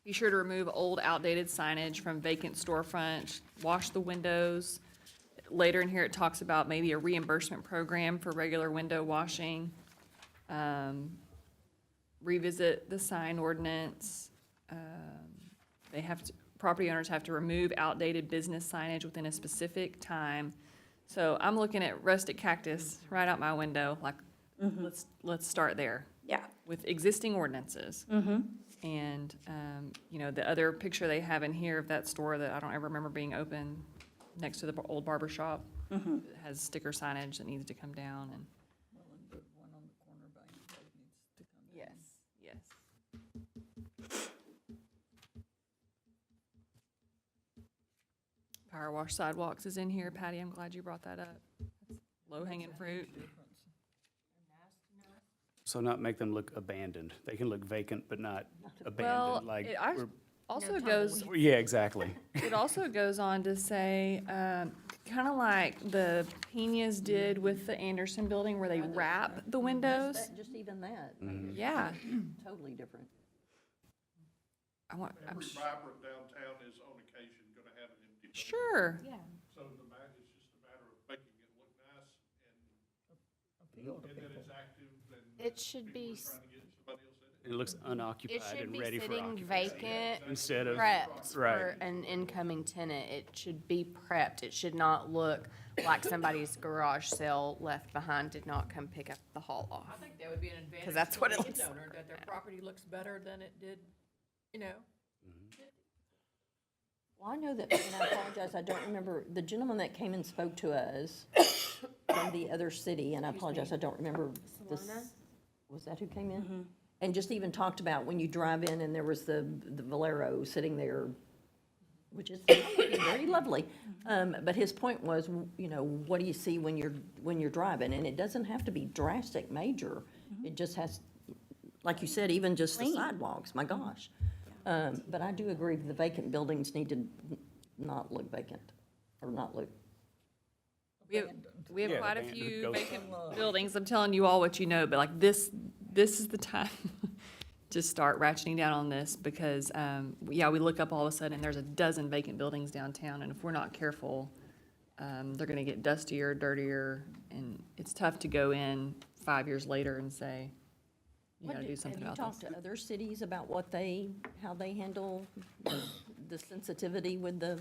Be sure to remove old outdated signage from vacant storefronts, wash the windows. Later in here, it talks about maybe a reimbursement program for regular window washing. Revisit the sign ordinance. They have to, property owners have to remove outdated business signage within a specific time. So I'm looking at rustic cactus right out my window, like, let's start there Yeah. with existing ordinances. And, you know, the other picture they have in here of that store that I don't ever remember being open next to the old barber shop. It has sticker signage that needs to come down, and. Well, and the one on the corner by your road needs to come down. Yes. Power wash sidewalks is in here. Patty, I'm glad you brought that up. That's low-hanging fruit. So not make them look abandoned. They can look vacant, but not Well, abandoned, like, it we're- also goes, yeah, exactly. it also goes on to say, kind of like the Peñas did with the Anderson building where they wrap the windows. Just even that, Yeah, totally different. I'm Every vibrant downtown is on occasion gonna have an empty building. sure. So it's just a matter of making it look nice Appeal to and that people. it's active and It should people be, are trying to get somebody else in it. It looks it unoccupied should and be ready for sitting occupancy. vacant, Instead of, prepped for right. an incoming tenant. It should be prepped. It should not look like somebody's garage sale left behind did not come pick up the haul off. I think that would be an advantage. 'Cause that's to what the it looks landowner, that their property looks better than it did, you know. Well, I know that, and I apologize, I don't remember, the gentleman that came and spoke to us from the other city, and I apologize, I don't remember this. Was that who came in? And just even talked about when you drive in and there was the Valero sitting there, which is very lovely. But his point was, you know, what do you see when you're driving? And it doesn't have to be drastic, major. It just has, like you said, even just the Clean. sidewalks, my gosh. But I do agree that the vacant buildings need to not look vacant, or not look, We have Yeah, quite a abandoned few ghost vacant buildings. I'm telling you all what you know, but like this is the time to start ratcheting down on this because, yeah, we look up all of a sudden and there's a dozen vacant buildings downtown, and if we're not careful, they're gonna get dustier, dirtier, and it's tough to go in 5 years later and say, you gotta do something about Have you this. talked to other cities about how they handle the sensitivity with the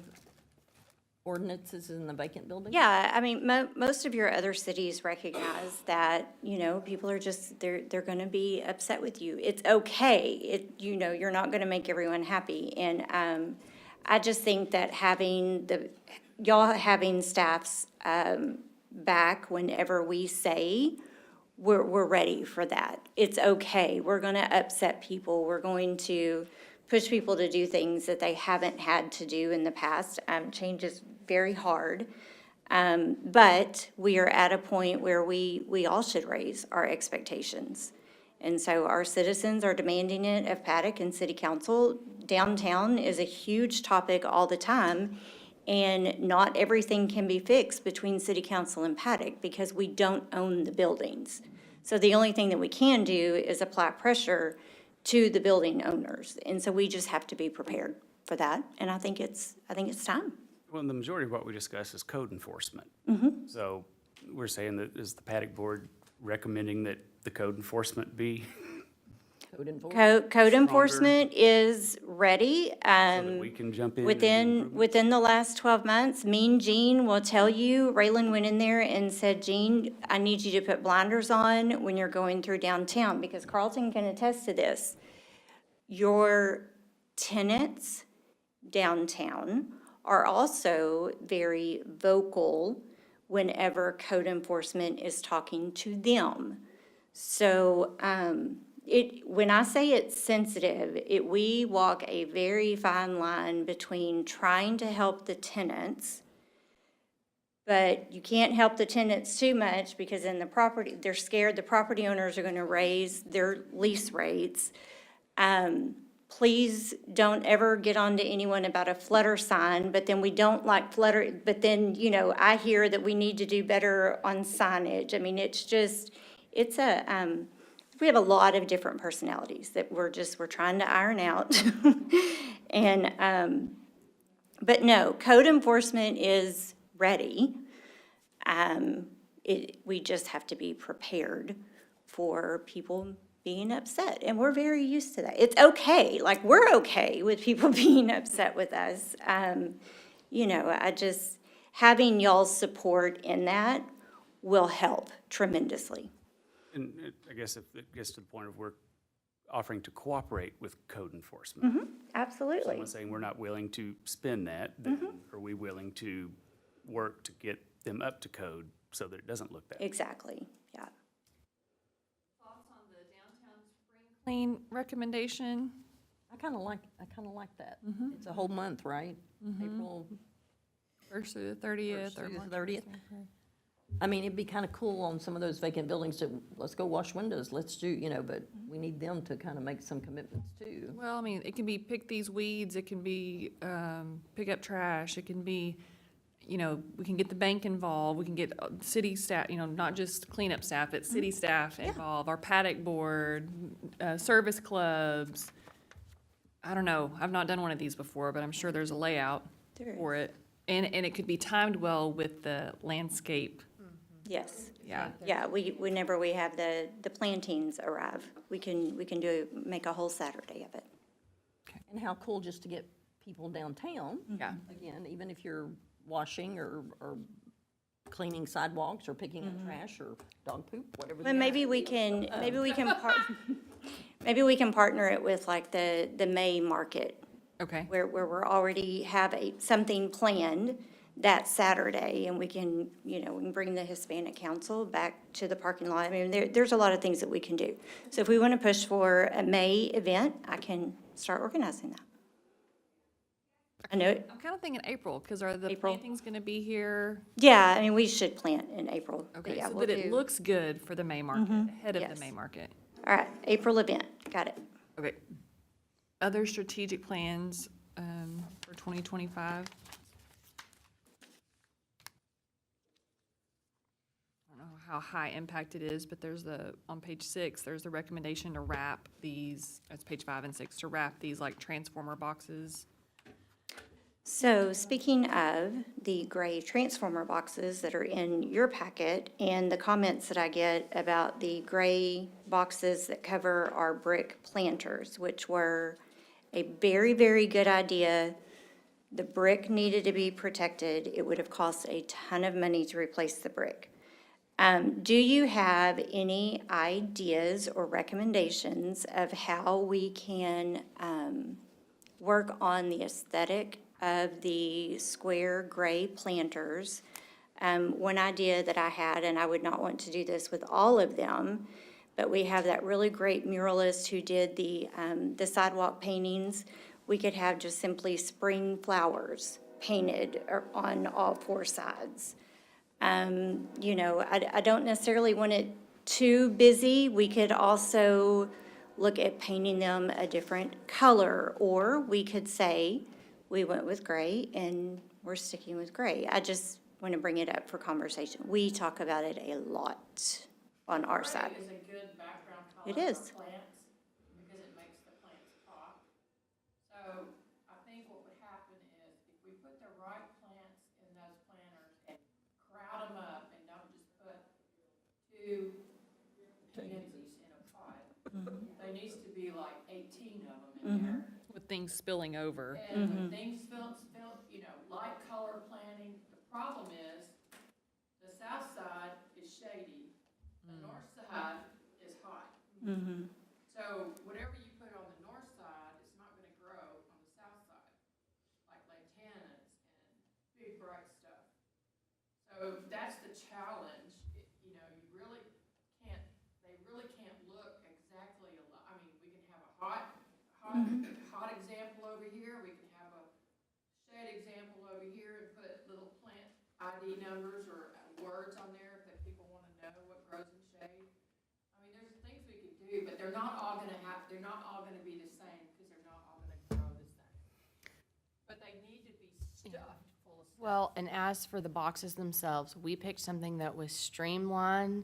ordinances in the vacant buildings? Yeah, I mean, most of your other cities recognize that, you know, people are just, they're gonna be upset with you. It's okay, you know, you're not gonna make everyone happy. And, I just think that y'all having staffs, back whenever we say, we're ready for that. It's okay, we're gonna upset people, we're going to push people to do things that they haven't had to do in the past. Change is very hard. But we are at a point where we all should raise our expectations. And so our citizens are demanding it of PADIC and City Council. Downtown is a huge topic all the time, and not everything can be fixed between City Council and PADIC because we don't own the buildings. So the only thing that we can do is apply pressure to the building owners. And so we just have to be prepared for that, and I think it's time. Well, the majority of what we discuss is code enforcement. So we're saying that, is the PADIC board recommending that the code enforcement be, Code enforcement? Code enforcement is ready. so that we can jump in and do improvements? Within the last 12 months, Mean Gene will tell you, Raylan went in there and said, Gene, I need you to put blinders on when you're going through downtown, because Carlton can attest to this. Your tenants downtown are also very vocal whenever code enforcement is talking to them. So, when I say it's sensitive, we walk a very fine line between trying to help the tenants, but you can't help the tenants too much because then they're scared the property owners are gonna raise their lease rates. please don't ever get on to anyone about a flutter sign, but then we don't like flutter, but then, you know, I hear that we need to do better on signage. I mean, it's just, it's we have a lot of different personalities that we're trying to iron out. And, but no, code enforcement is ready. We just have to be prepared for people being upset, and we're very used to that. It's okay, like, we're okay with people being upset with us. You know, having y'all's support in that will help tremendously. And I guess if it gets to the point of we're offering to cooperate with code enforcement. Absolutely. Someone saying we're not willing to spend that, then are we willing to work to get them up to code so that it doesn't look that way? Exactly, yeah. Thoughts on the downtown spring clean recommendation? I kind of like that. It's a whole month, right? April 1st through the 30th, 1st or through March the 30th. I mean, it'd be kind of cool on some of those vacant buildings to, let's go wash windows, let's do, you know, but we need them to kind of make some commitments too. Well, I mean, it can be pick these weeds, it can be pick up trash, it can be, you know, we can get the bank involved, we can get city staff, you know, not just cleanup staff, but city staff involved, our PADIC board, service clubs. I don't know, I've not done one of these before, but I'm sure there's a layout There is. for it. And it could be timed well with the landscape. Yes. Yeah. Yeah, whenever we have the plantings arrive, we can make a whole Saturday of it. And how cool just to get people downtown. Yeah. Again, even if you're washing or cleaning sidewalks or picking up trash or dog poop, whatever. But maybe we can partner it with like the May market, Okay. where we're already have something planned that Saturday, and we can, you know, we can bring the Hispanic Council back to the parking lot. I mean, there's a lot of things that we can do. So if we want to push for a May event, I can start organizing that. I know, I'm kind of thinking April, because are the April. plantings going to be here? yeah, I mean, we should plant in April. but Okay, yeah, so we'll that it do- looks good for the May market, ahead of Yes. the May market. All right, April event, got it. Okay. Other strategic plans for 2025? I don't know how high impact it is, but there's on page 6, there's the recommendation to wrap these, that's page 5 and 6, to wrap these like transformer boxes. So speaking of the gray transformer boxes that are in your packet and the comments that I get about the gray boxes that cover our brick planters, which were a very, very good idea. The brick needed to be protected. It would have cost a ton of money to replace the brick. Do you have any ideas or recommendations of how we can work on the aesthetic of the square gray planters? One idea that I had, and I would not want to do this with all of them, but we have that really great muralist who did the sidewalk paintings. We could have just simply spring flowers painted on all 4 sides. You know, I don't necessarily want it too busy. We could also look at painting them a different color, or we could say, we went with gray and we're sticking with gray. I just want to bring it up for conversation. We talk about it a lot on our side. Gray is a good background color It is. for plants, because it makes the plants pop. So I think what would happen is, if we put the right plants in those planters and crowd them up, and don't just put 2 pansies in a pot, there needs to be like 18 of them in there. With things spilling over. And when things spill, you know, light color planting, the problem is, the south side is shady, the north side is hot. So whatever you put on the north side is not gonna grow on the south side, like lantanas and big bright stuff. So that's the challenge, you know, they really can't look exactly alike. I mean, we can have a hot example over here, we can have a shade example over here, and put little plant ID numbers or words on there that people wanna know what grows in shade. I mean, there's things we could do, but they're not all gonna be the same, because they're not all Well, and as for the boxes themselves, we picked something that was streamlined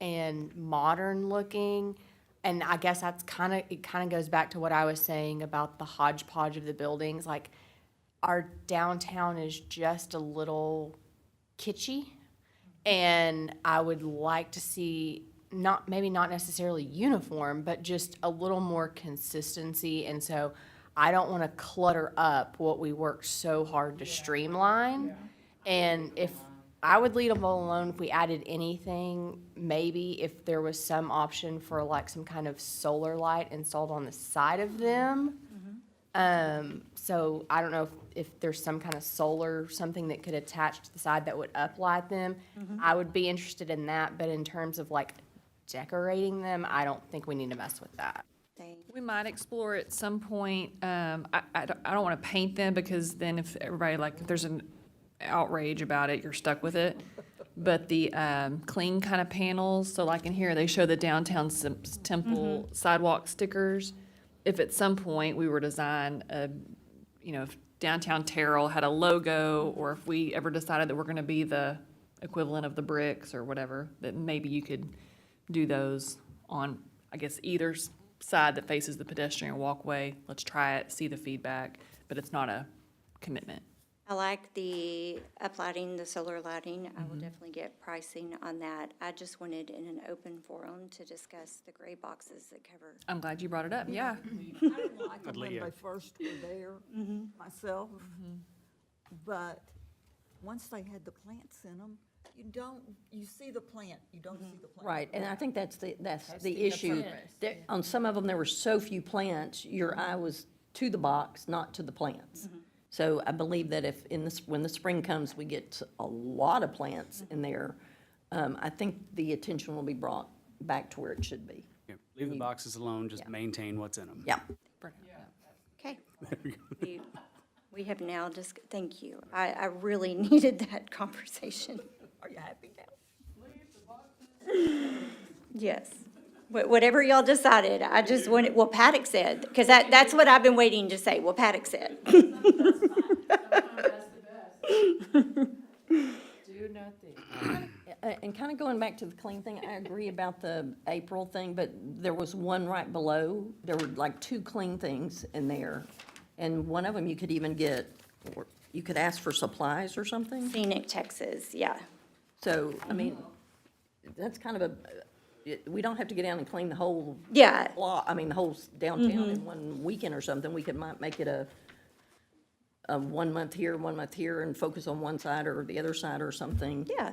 and modern looking. And I guess it kind of goes back to what I was saying about the hodgepodge of the buildings. Like, our downtown is just a little kitschy. And I would like to see, maybe not necessarily uniform, but just a little more consistency. And so I don't want to clutter up what we worked so hard to streamline. And if, I would leave them all alone if we added anything, maybe if there was some option for like some kind of solar light installed on the side of them. So I don't know if there's some kind of solar, something that could attach to the side that would uplight them. I would be interested in that, but in terms of like decorating them, I don't think we need to mess with that. We might explore at some point, I don't want to paint them because then if everybody, like, if there's an outrage about it, you're stuck with it. But the clean kind of panels, so like in here, they show the downtown temple sidewalk stickers. If at some point we were to design if downtown Terrell had a logo, or if we ever decided that we're gonna be the equivalent of the bricks or whatever, that maybe you could do those on, I guess, either side that faces the pedestrian walkway. Let's try it, see the feedback, but it's not a commitment. I like the uplighting, the solar lighting. I will definitely get pricing on that. I just wanted in an open forum to discuss the gray boxes that cover. I'm glad you brought it up, yeah. I didn't like them when Leah. they first were there myself. But once they had the plants in them, you see the plant, you don't see the plant. Right, and I think that's the issue. On some of them, there were so few plants, your eye was to the box, not to the plants. So I believe that if when the spring comes, we get a lot of plants in there, I think the attention will be brought back to where it should be. Yeah, leave the boxes alone, just maintain what's in them. Yeah. Okay. We have now just, thank you. I really needed that conversation. Are you happy now? Yes. Whatever y'all decided, I just wanted, well, PADIC said, because that's what I've been waiting to say, well, PADIC said. Do nothing. And kind of going back to the clean thing, I agree about the April thing, but there was one right below. There were like 2 clean things in there. And one of them you could even get, or you could ask for supplies or something. Scenic Texas, yeah. So, I mean, that's kind of we don't have to get down and clean the whole Yeah. block, the whole downtown in one weekend or something. We might make it a 1 month here, 1 month here, and focus on one side or the other side or something. Yeah.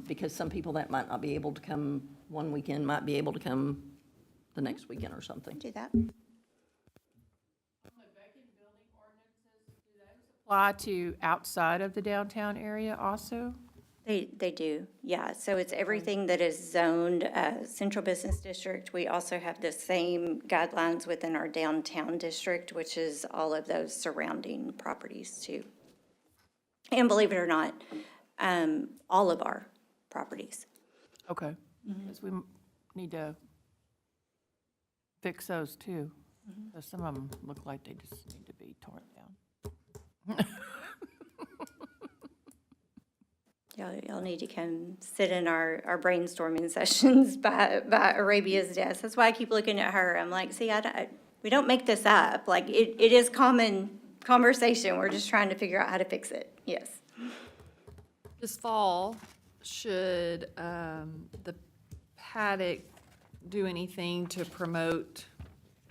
Because some people that might not be able to come one weekend might be able to come the next weekend or something. Do that. Apply to outside of the downtown area also? They do, yeah. So it's everything that is zoned Central Business District. We also have the same guidelines within our downtown district, which is all of those surrounding properties too. And believe it or not, all of our properties. Okay. Because we need to fix those too. 'Cause some of them look like they just need to be torn down. Y'all need to come sit in our brainstorming sessions by Arabia's desk. That's why I keep looking at her. I'm like, see, we don't make this up. Like, it is common conversation. We're just trying to figure out how to fix it. Yes. This fall, should the PADIC do anything to promote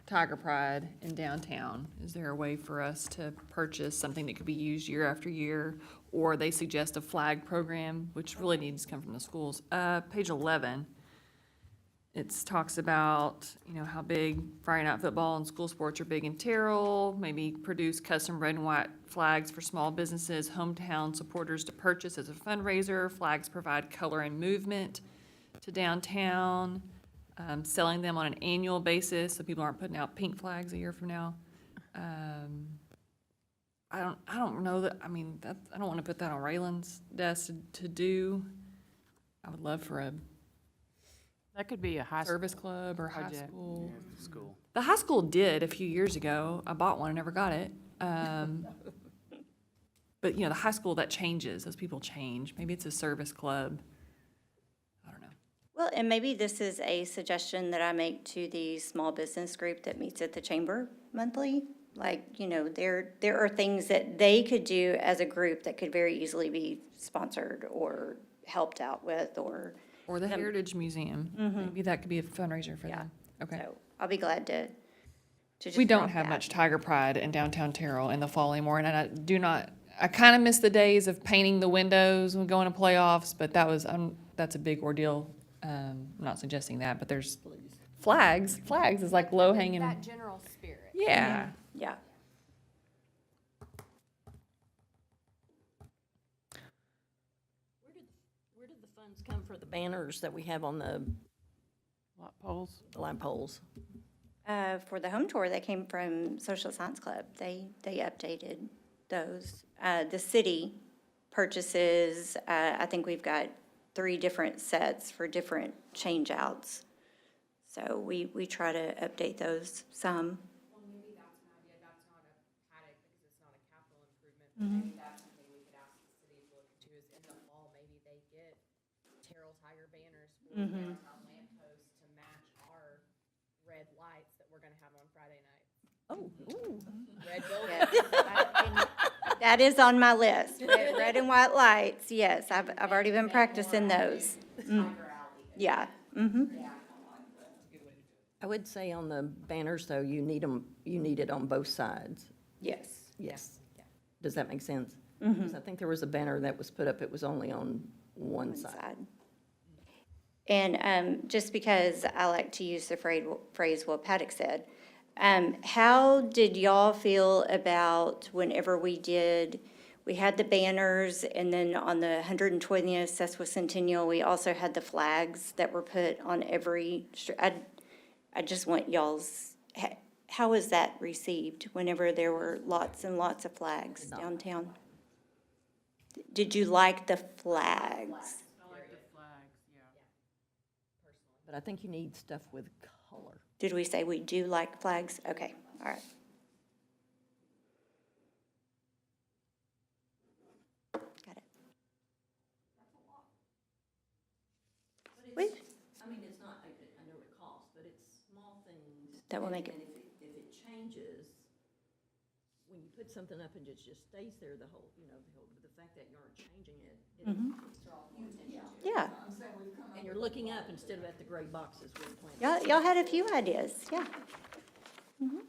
Tiger Pride in downtown? Is there a way for us to purchase something that could be used year after year? Or they suggest a flag program, which really needs to come from the schools. Page 11, it talks about, how big Friday night football and school sports are big in Terrell, maybe produce custom red and white flags for small businesses, hometown supporters to purchase as a fundraiser. Flags provide color and movement to downtown, selling them on an annual basis so people aren't putting out pink flags a year from now. I don't know that, I don't want to put that on Raylan's desk to do. I would love for a That could be a high school service club or high project. school. School. The high school did a few years ago. I bought one, I never got it. But, you know, the high school, that changes, those people change. Maybe it's a service club. I don't know. Well, and maybe this is a suggestion that I make to the small business group that meets at the chamber monthly. Like, you know, there are things that they could do as a group that could very easily be sponsored or helped out with, or, Or the Heritage Museum. Maybe that could be a fundraiser for them. Okay. so I'll be glad to just We don't drop have that. much Tiger Pride in downtown Terrell in the fall anymore, and I kind of miss the days of painting the windows and going to playoffs, but that's a big ordeal. I'm not suggesting that, but there's flags. Flags is like low hanging. That general spirit. Yeah. Yeah. Where did the funds come for the banners that we have on the Lot poles. lamp poles? For the home tour, that came from Social Science Club. They updated those. The city purchases, I think we've got 3 different sets for different change-outs. So we try to update those some. Well, maybe that's an idea, that's not a PADIC because it's not a capital improvement, but maybe that's something we could ask the city to look into is in the fall, maybe they get Terrell Tiger banners for downtown lampposts to match our red lights that we're gonna have on Friday night. Oh, ooh. Red building. Yes, that is on my list. Red and white lights, yes, I've already been practicing those. Yeah, I would say on the banners, though, you need it on both sides. yes. Yes. Does that make sense? Because I think there was a banner that was put up, it was only on one side. And just because I like to use the phrase what PADIC said, how did y'all feel about whenever we had the banners, and then on the 120th sesquicentennial, we also had the flags that were put on every street. I just want y'all's, how was that received whenever there were lots and lots of flags downtown? Did you like the flags? I like the flags, yeah. But I think you need stuff with color. Did we say we do like flags? Okay, all right. Got it. Wait. I mean, it's not, I know it costs, but it's small things. That will make it- And if it changes, when you put something up and it just stays there the whole, the fact that you aren't changing it, it's Yeah, and you're looking up instead of at the gray boxes with the plants. y'all had a few ideas, yeah. I'm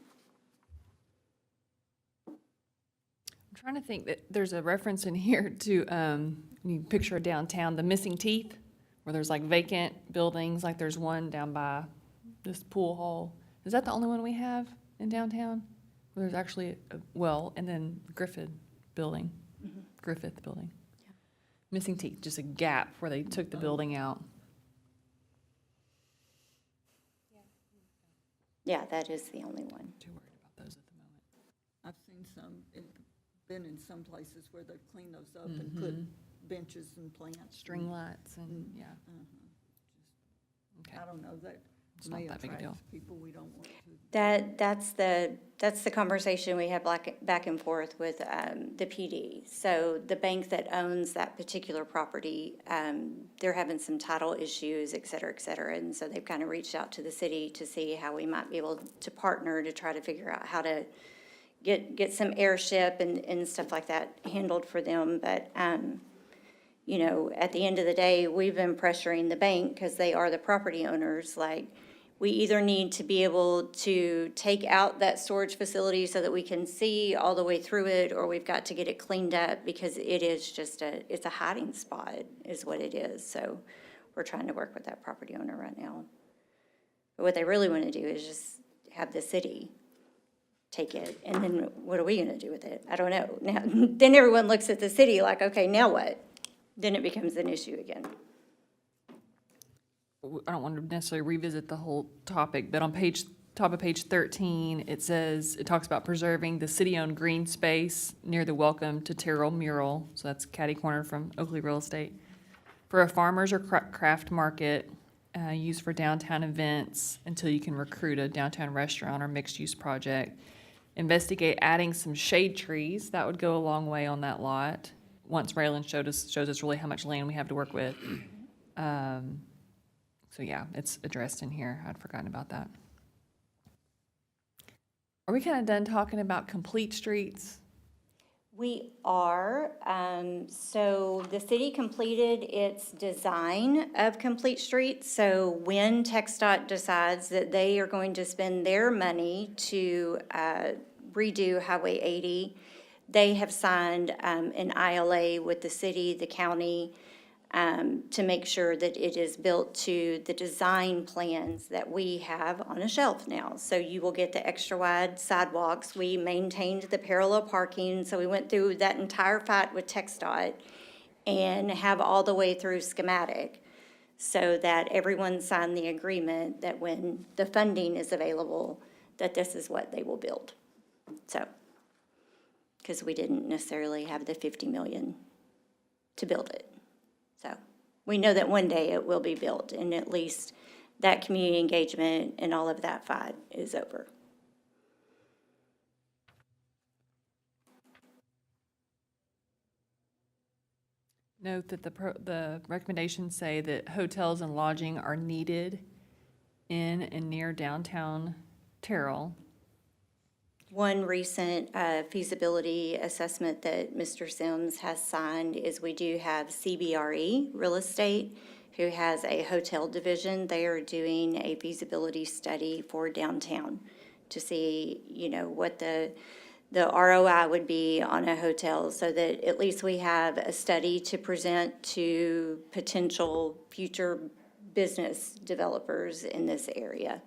trying to think that there's a reference in here to, when you picture a downtown, the missing teeth, where there's like vacant buildings, like there's one down by this pool hall. Is that the only one we have in downtown? Where there's actually and then Griffith building. Missing teeth, just a gap where they took the building out. Yeah, that is the only one. Too worried about those at the moment. I've seen been in some places where they've cleaned those up and put benches and plants. String lights and, yeah. Okay. I don't know, that It's not may that big a deal. attract people we don't want to. That's the conversation we have back and forth with the PD. So the bank that owns that particular property, they're having some title issues, et cetera, and so they've kind of reached out to the city to see how we might be able to partner to try to figure out how to get some airship and stuff like that handled for them, but at the end of the day, we've been pressuring the bank because they are the property owners, like, we either need to be able to take out that storage facility so that we can see all the way through it, or we've got to get it cleaned up because it is just it's a hiding spot is what it is. So we're trying to work with that property owner right now. But what they really want to do is just have the city take it, and then what are we gonna do with it? I don't know. Now, then everyone looks at the city like, okay, now what? Then it becomes an issue again. I don't want to necessarily revisit the whole topic, but on top of page 13, it talks about preserving the city-owned green space near the Welcome to Terrell mural, so that's catty corner from Oakley Real Estate, for a farmer's or craft market, used for downtown events until you can recruit a downtown restaurant or mixed-use project. investigate adding some shade trees. That would go a long way on that lot. Once Raylan shows us really how much land we have to work with. So yeah, it's addressed in here. I'd forgotten about that. Are we kind of done talking about complete streets? We are, so the city completed its design of Complete Streets. So when TxDOT decides that they are going to spend their money to redo Highway 80, they have signed an ILA with the city, the county, to make sure that it is built to the design plans that we have on a shelf now. So you will get the extra wide sidewalks. We maintained the parallel parking, so we went through that entire fight with TxDOT and have all the way through schematic, so that everyone signed the agreement that when the funding is available, that this is what they will build. So, because we didn't necessarily have the 50 million to build it. So we know that one day it will be built, and at least that community engagement and all of that fight is over. Note that the recommendations say that hotels and lodging are needed in and near downtown Terrell. One recent feasibility assessment that Mr. Sims has signed is we do have CBRE Real Estate, who has a hotel division. They are doing a feasibility study for downtown to see, what the ROI would be on a hotel, so that at least we have a study to present to potential future business developers in this area.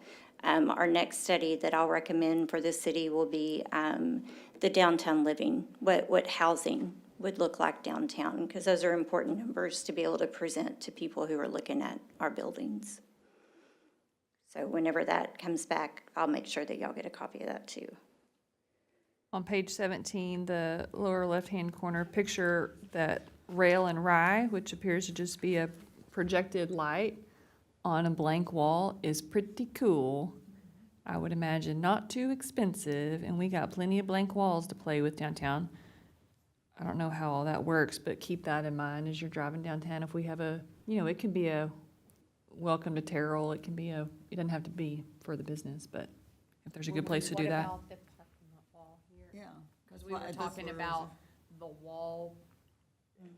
Our next study that I'll recommend for the city will be the downtown living, what housing would look like downtown, because those are important numbers to be able to present to people who are looking at our buildings. So whenever that comes back, I'll make sure that y'all get a copy of that too. On page 17, the lower left-hand corner, picture that rail and rye, which appears to just be a projected light on a blank wall, is pretty cool. I would imagine not too expensive, and we got plenty of blank walls to play with downtown. I don't know how all that works, but keep that in mind as you're driving downtown. If we have it can be a welcome to Terrell. It can be it doesn't have to be for the business, but if there's a good place to do that. What about the parking lot wall here? Yeah. Because we were talking about the wall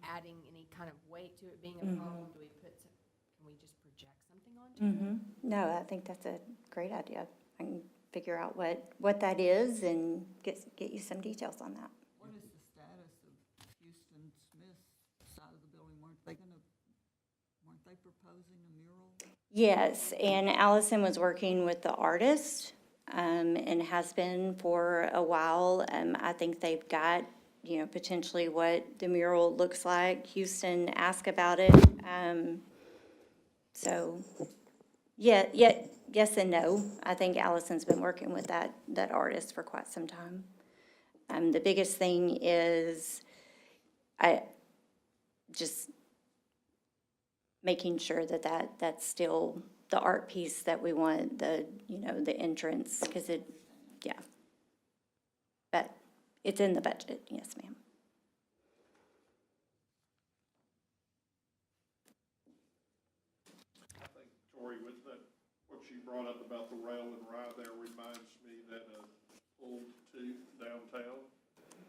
adding any kind of weight to it being a problem. Do we can we just project something onto it? No, I think that's a great idea. I can figure out what that is and get you some details on that. What is the status of Houston Smith's side of the building? Weren't they proposing a mural? Yes, and Allison was working with the artist, and has been for a while. I think they've got, potentially what the mural looks like. Houston asked about it. So, yes and no. I think Allison's been working with that artist for quite some time. The biggest thing is just making sure that's still the art piece that we want, the entrance, because but it's in the budget, yes, ma'am. I think, Tori, with that, what she brought up about the rail and ride there reminds me that old tooth downtown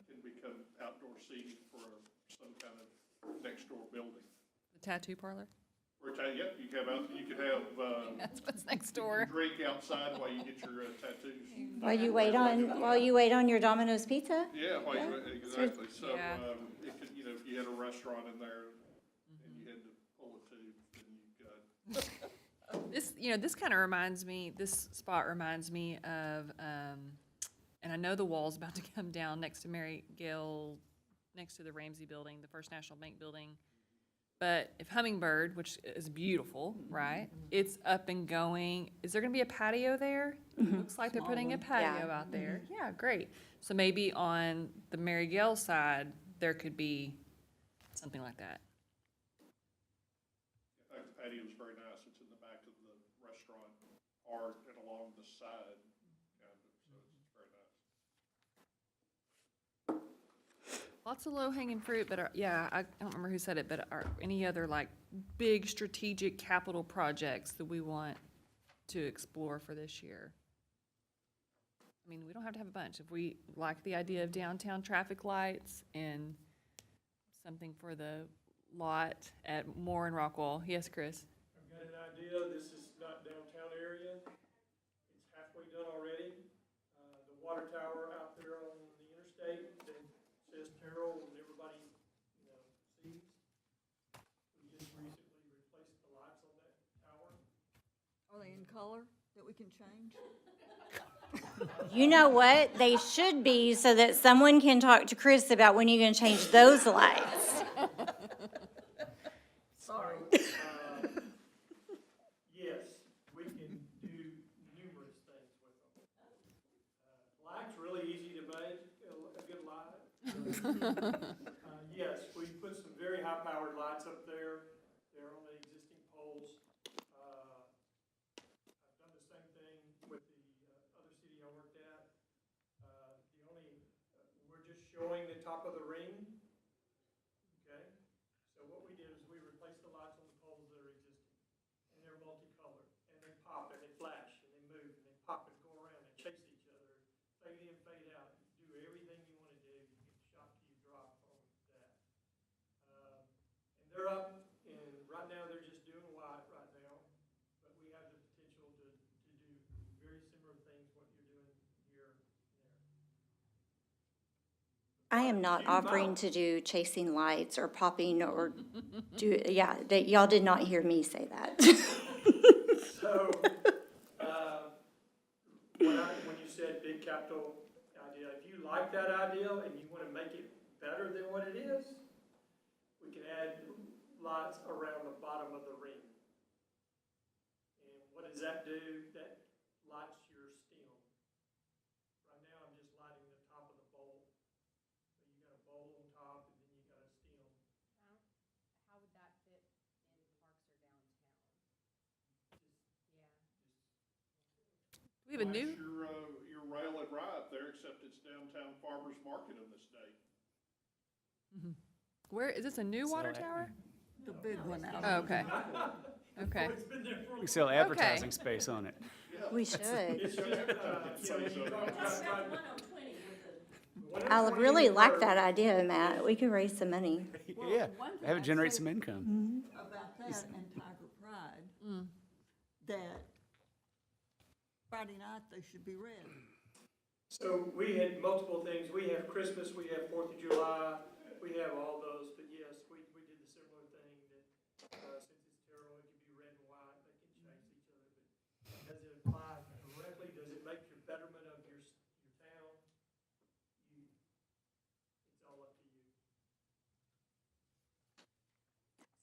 can become outdoor seating for some kind of next door building. The tattoo parlor? You could have, That's what's next door. drink outside while you get your tattoos. While you wait on your Domino's pizza? Yeah, exactly. So, Yeah. it could, if you had a restaurant in there and you had to pull a tooth, then you got. This kind of reminds me, this spot reminds me of, and I know the wall's about to come down next to Mary Gill, next to the Ramsey building, the First National Bank building. But if Hummingbird, which is beautiful, right, it's up and going, is there gonna be a patio there? Looks like they're putting a patio out there. Yeah, great. So maybe on the Mary Gill side, there could be something like that. The patio is very nice. It's in the back of the restaurant part and along the side, kind of, so it's very nice. Lots of low-hanging fruit, but, yeah, I don't remember who said it, but are any other, like, big strategic capital projects that we want to explore for this year? I mean, we don't have to have a bunch. If we like the idea of downtown traffic lights and something for the lot at Moore and Rockwall. Yes, Chris? I've got an idea, this is not downtown area, it's halfway done already. The water tower out there on the interstate that says Terrell and everybody, sees. We just recently replaced the lights on that tower. Are they in color that we can change? You know what? They should be so that someone can talk to Chris about when you're gonna change those lights. Sorry. Yes, we can do numerous things with them. Light's really easy to make, a good light. Yes, we put some very high-powered lights up there. They're on the existing poles. I've done the same thing with the other city I worked at. We're just showing the top of the ring. Okay? So what we did is we replaced the lights on the poles that are existing. And they're multicolored. And they pop and they flash and they move and they pop and go around and chase each other. Fade in, fade out. Do everything you want to do. You get shot till you drop on that. And they're up, and right now they're just doing white right now. But we have the potential to do very similar things what you're doing here and there. I am not offering to do chasing lights or popping or y'all did not hear me say that. So, when you said big capital idea, if you like that idea and you want to make it better than what it is, we can add lights around the bottom of the ring. And what does that do? That lights your stem. Right now, I'm just lighting the top of the bowl. So you got a bowl on top and then you got a stem. How would that fit in parks or downtown? We have a new, Your rail and ride there, except it's downtown farmer's market in this state. where, is this a new water tower? The big one out. Oh, okay. Okay. It's been there for We sell advertising space on it. We should. It's I really like that idea, Matt. We could raise some money. Yeah, have it generate some income. About that and Tiger Pride, that Friday night they should be red. So we had multiple things. We have Christmas, we have 4th of July, we have all those. But yes, we did the similar thing that since it's Terrell, it could be red and white, they can chase each other. But does it apply directly? Does it make your betterment of your town? It's all up to you.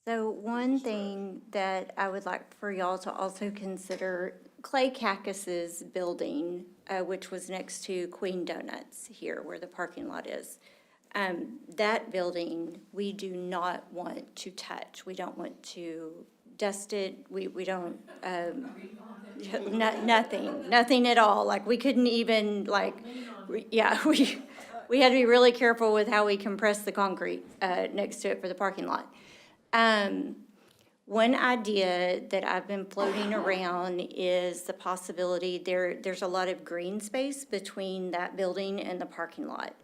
So one thing that I would like for y'all to also consider, Clay Cactus's building, which was next to Queen Donuts here where the parking lot is. That building, we do not want to touch. We don't want to dust it. We don't, nothing at all. Like, we couldn't even, we had to be really careful with how we compress the concrete next to it for the parking lot. One idea that I've been floating around is the possibility, there's a lot of green space between that building and the parking lot.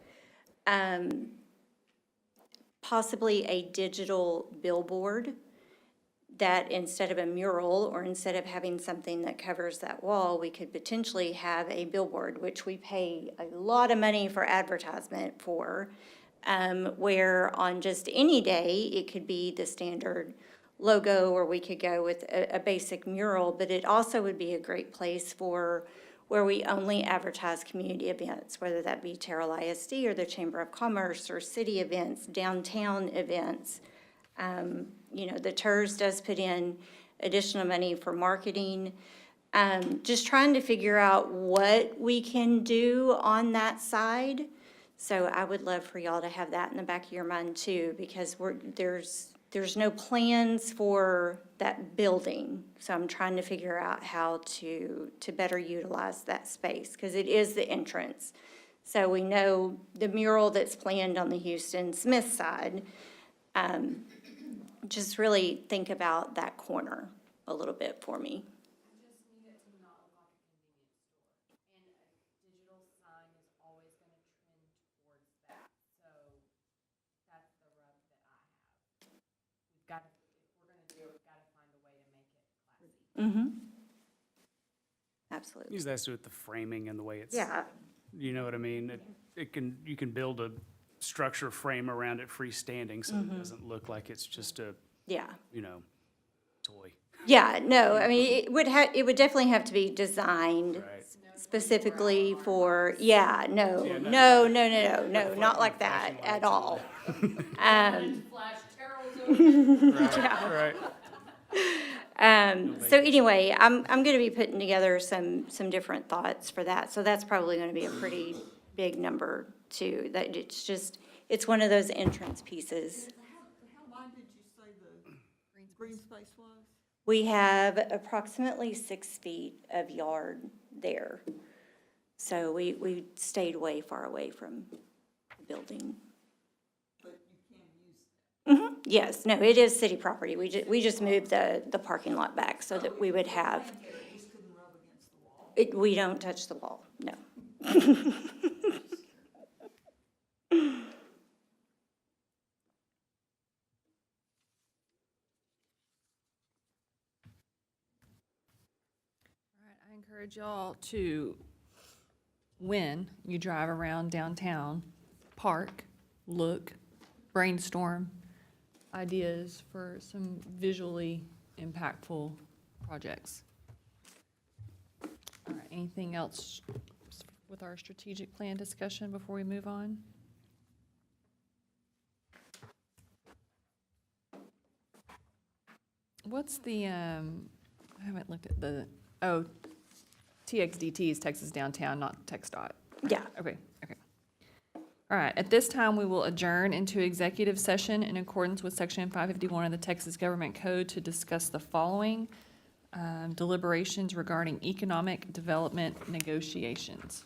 Possibly a digital billboard that instead of a mural or instead of having something that covers that wall, we could potentially have a billboard, which we pay a lot of money for advertisement for, where on just any day, it could be the standard logo, or we could go with a basic mural, but it also would be a great place for where we only advertise community events, whether that be Terrell ISD or the Chamber of Commerce or city events, downtown events. The TERS does put in additional money for marketing. Just trying to figure out what we can do on that side. So I would love for y'all to have that in the back of your mind too, because there's no plans for that building. So I'm trying to figure out how to better utilize that space, because it is the entrance. So we know the mural that's planned on the Houston Smith side. Just really think about that corner a little bit for me. Just need it to not look like a convenience store. And a digital sign is always going to trend towards that. So that's the rub that I have. We've got to, if we're going to do it, we've got to find a way to make it classy. Absolutely. Use that to do with the framing and the way it's. Yeah. You know what I mean? You can build a structure frame around it freestanding, so it doesn't look like it's just a, Yeah. toy. Yeah, no, I mean, it would definitely have to be designed Right. specifically for, not like that at all. Flash Terrell's over. Right. So anyway, I'm gonna be putting together some different thoughts for that, so that's probably gonna be a pretty big number too, that it's one of those entrance pieces. How wide did you say the green space was? We have approximately 6 feet of yard there. So we stayed way far away from the building. But you can use that. Yes, no, it is city property. We just moved the parking lot back so that we would have, You just couldn't rub against the wall. we don't touch the wall, no. All right, I encourage y'all to, when you drive around downtown, park, look, brainstorm ideas for some visually impactful projects. All right, anything else with our strategic plan discussion before we move on? What's the, I haven't looked at the, TXDT is Texas Downtown, not TxDOT. Yeah. Okay. All right, at this time, we will adjourn into executive session in accordance with Section 551 of the Texas Government Code to discuss the following deliberations regarding economic development negotiations.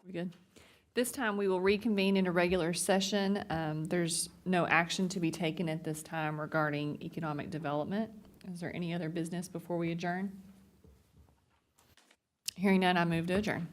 We good? This time, we will reconvene in a regular session. There's no action to be taken at this time regarding economic development. Is there any other business before we adjourn? Hearing none, I move to adjourn.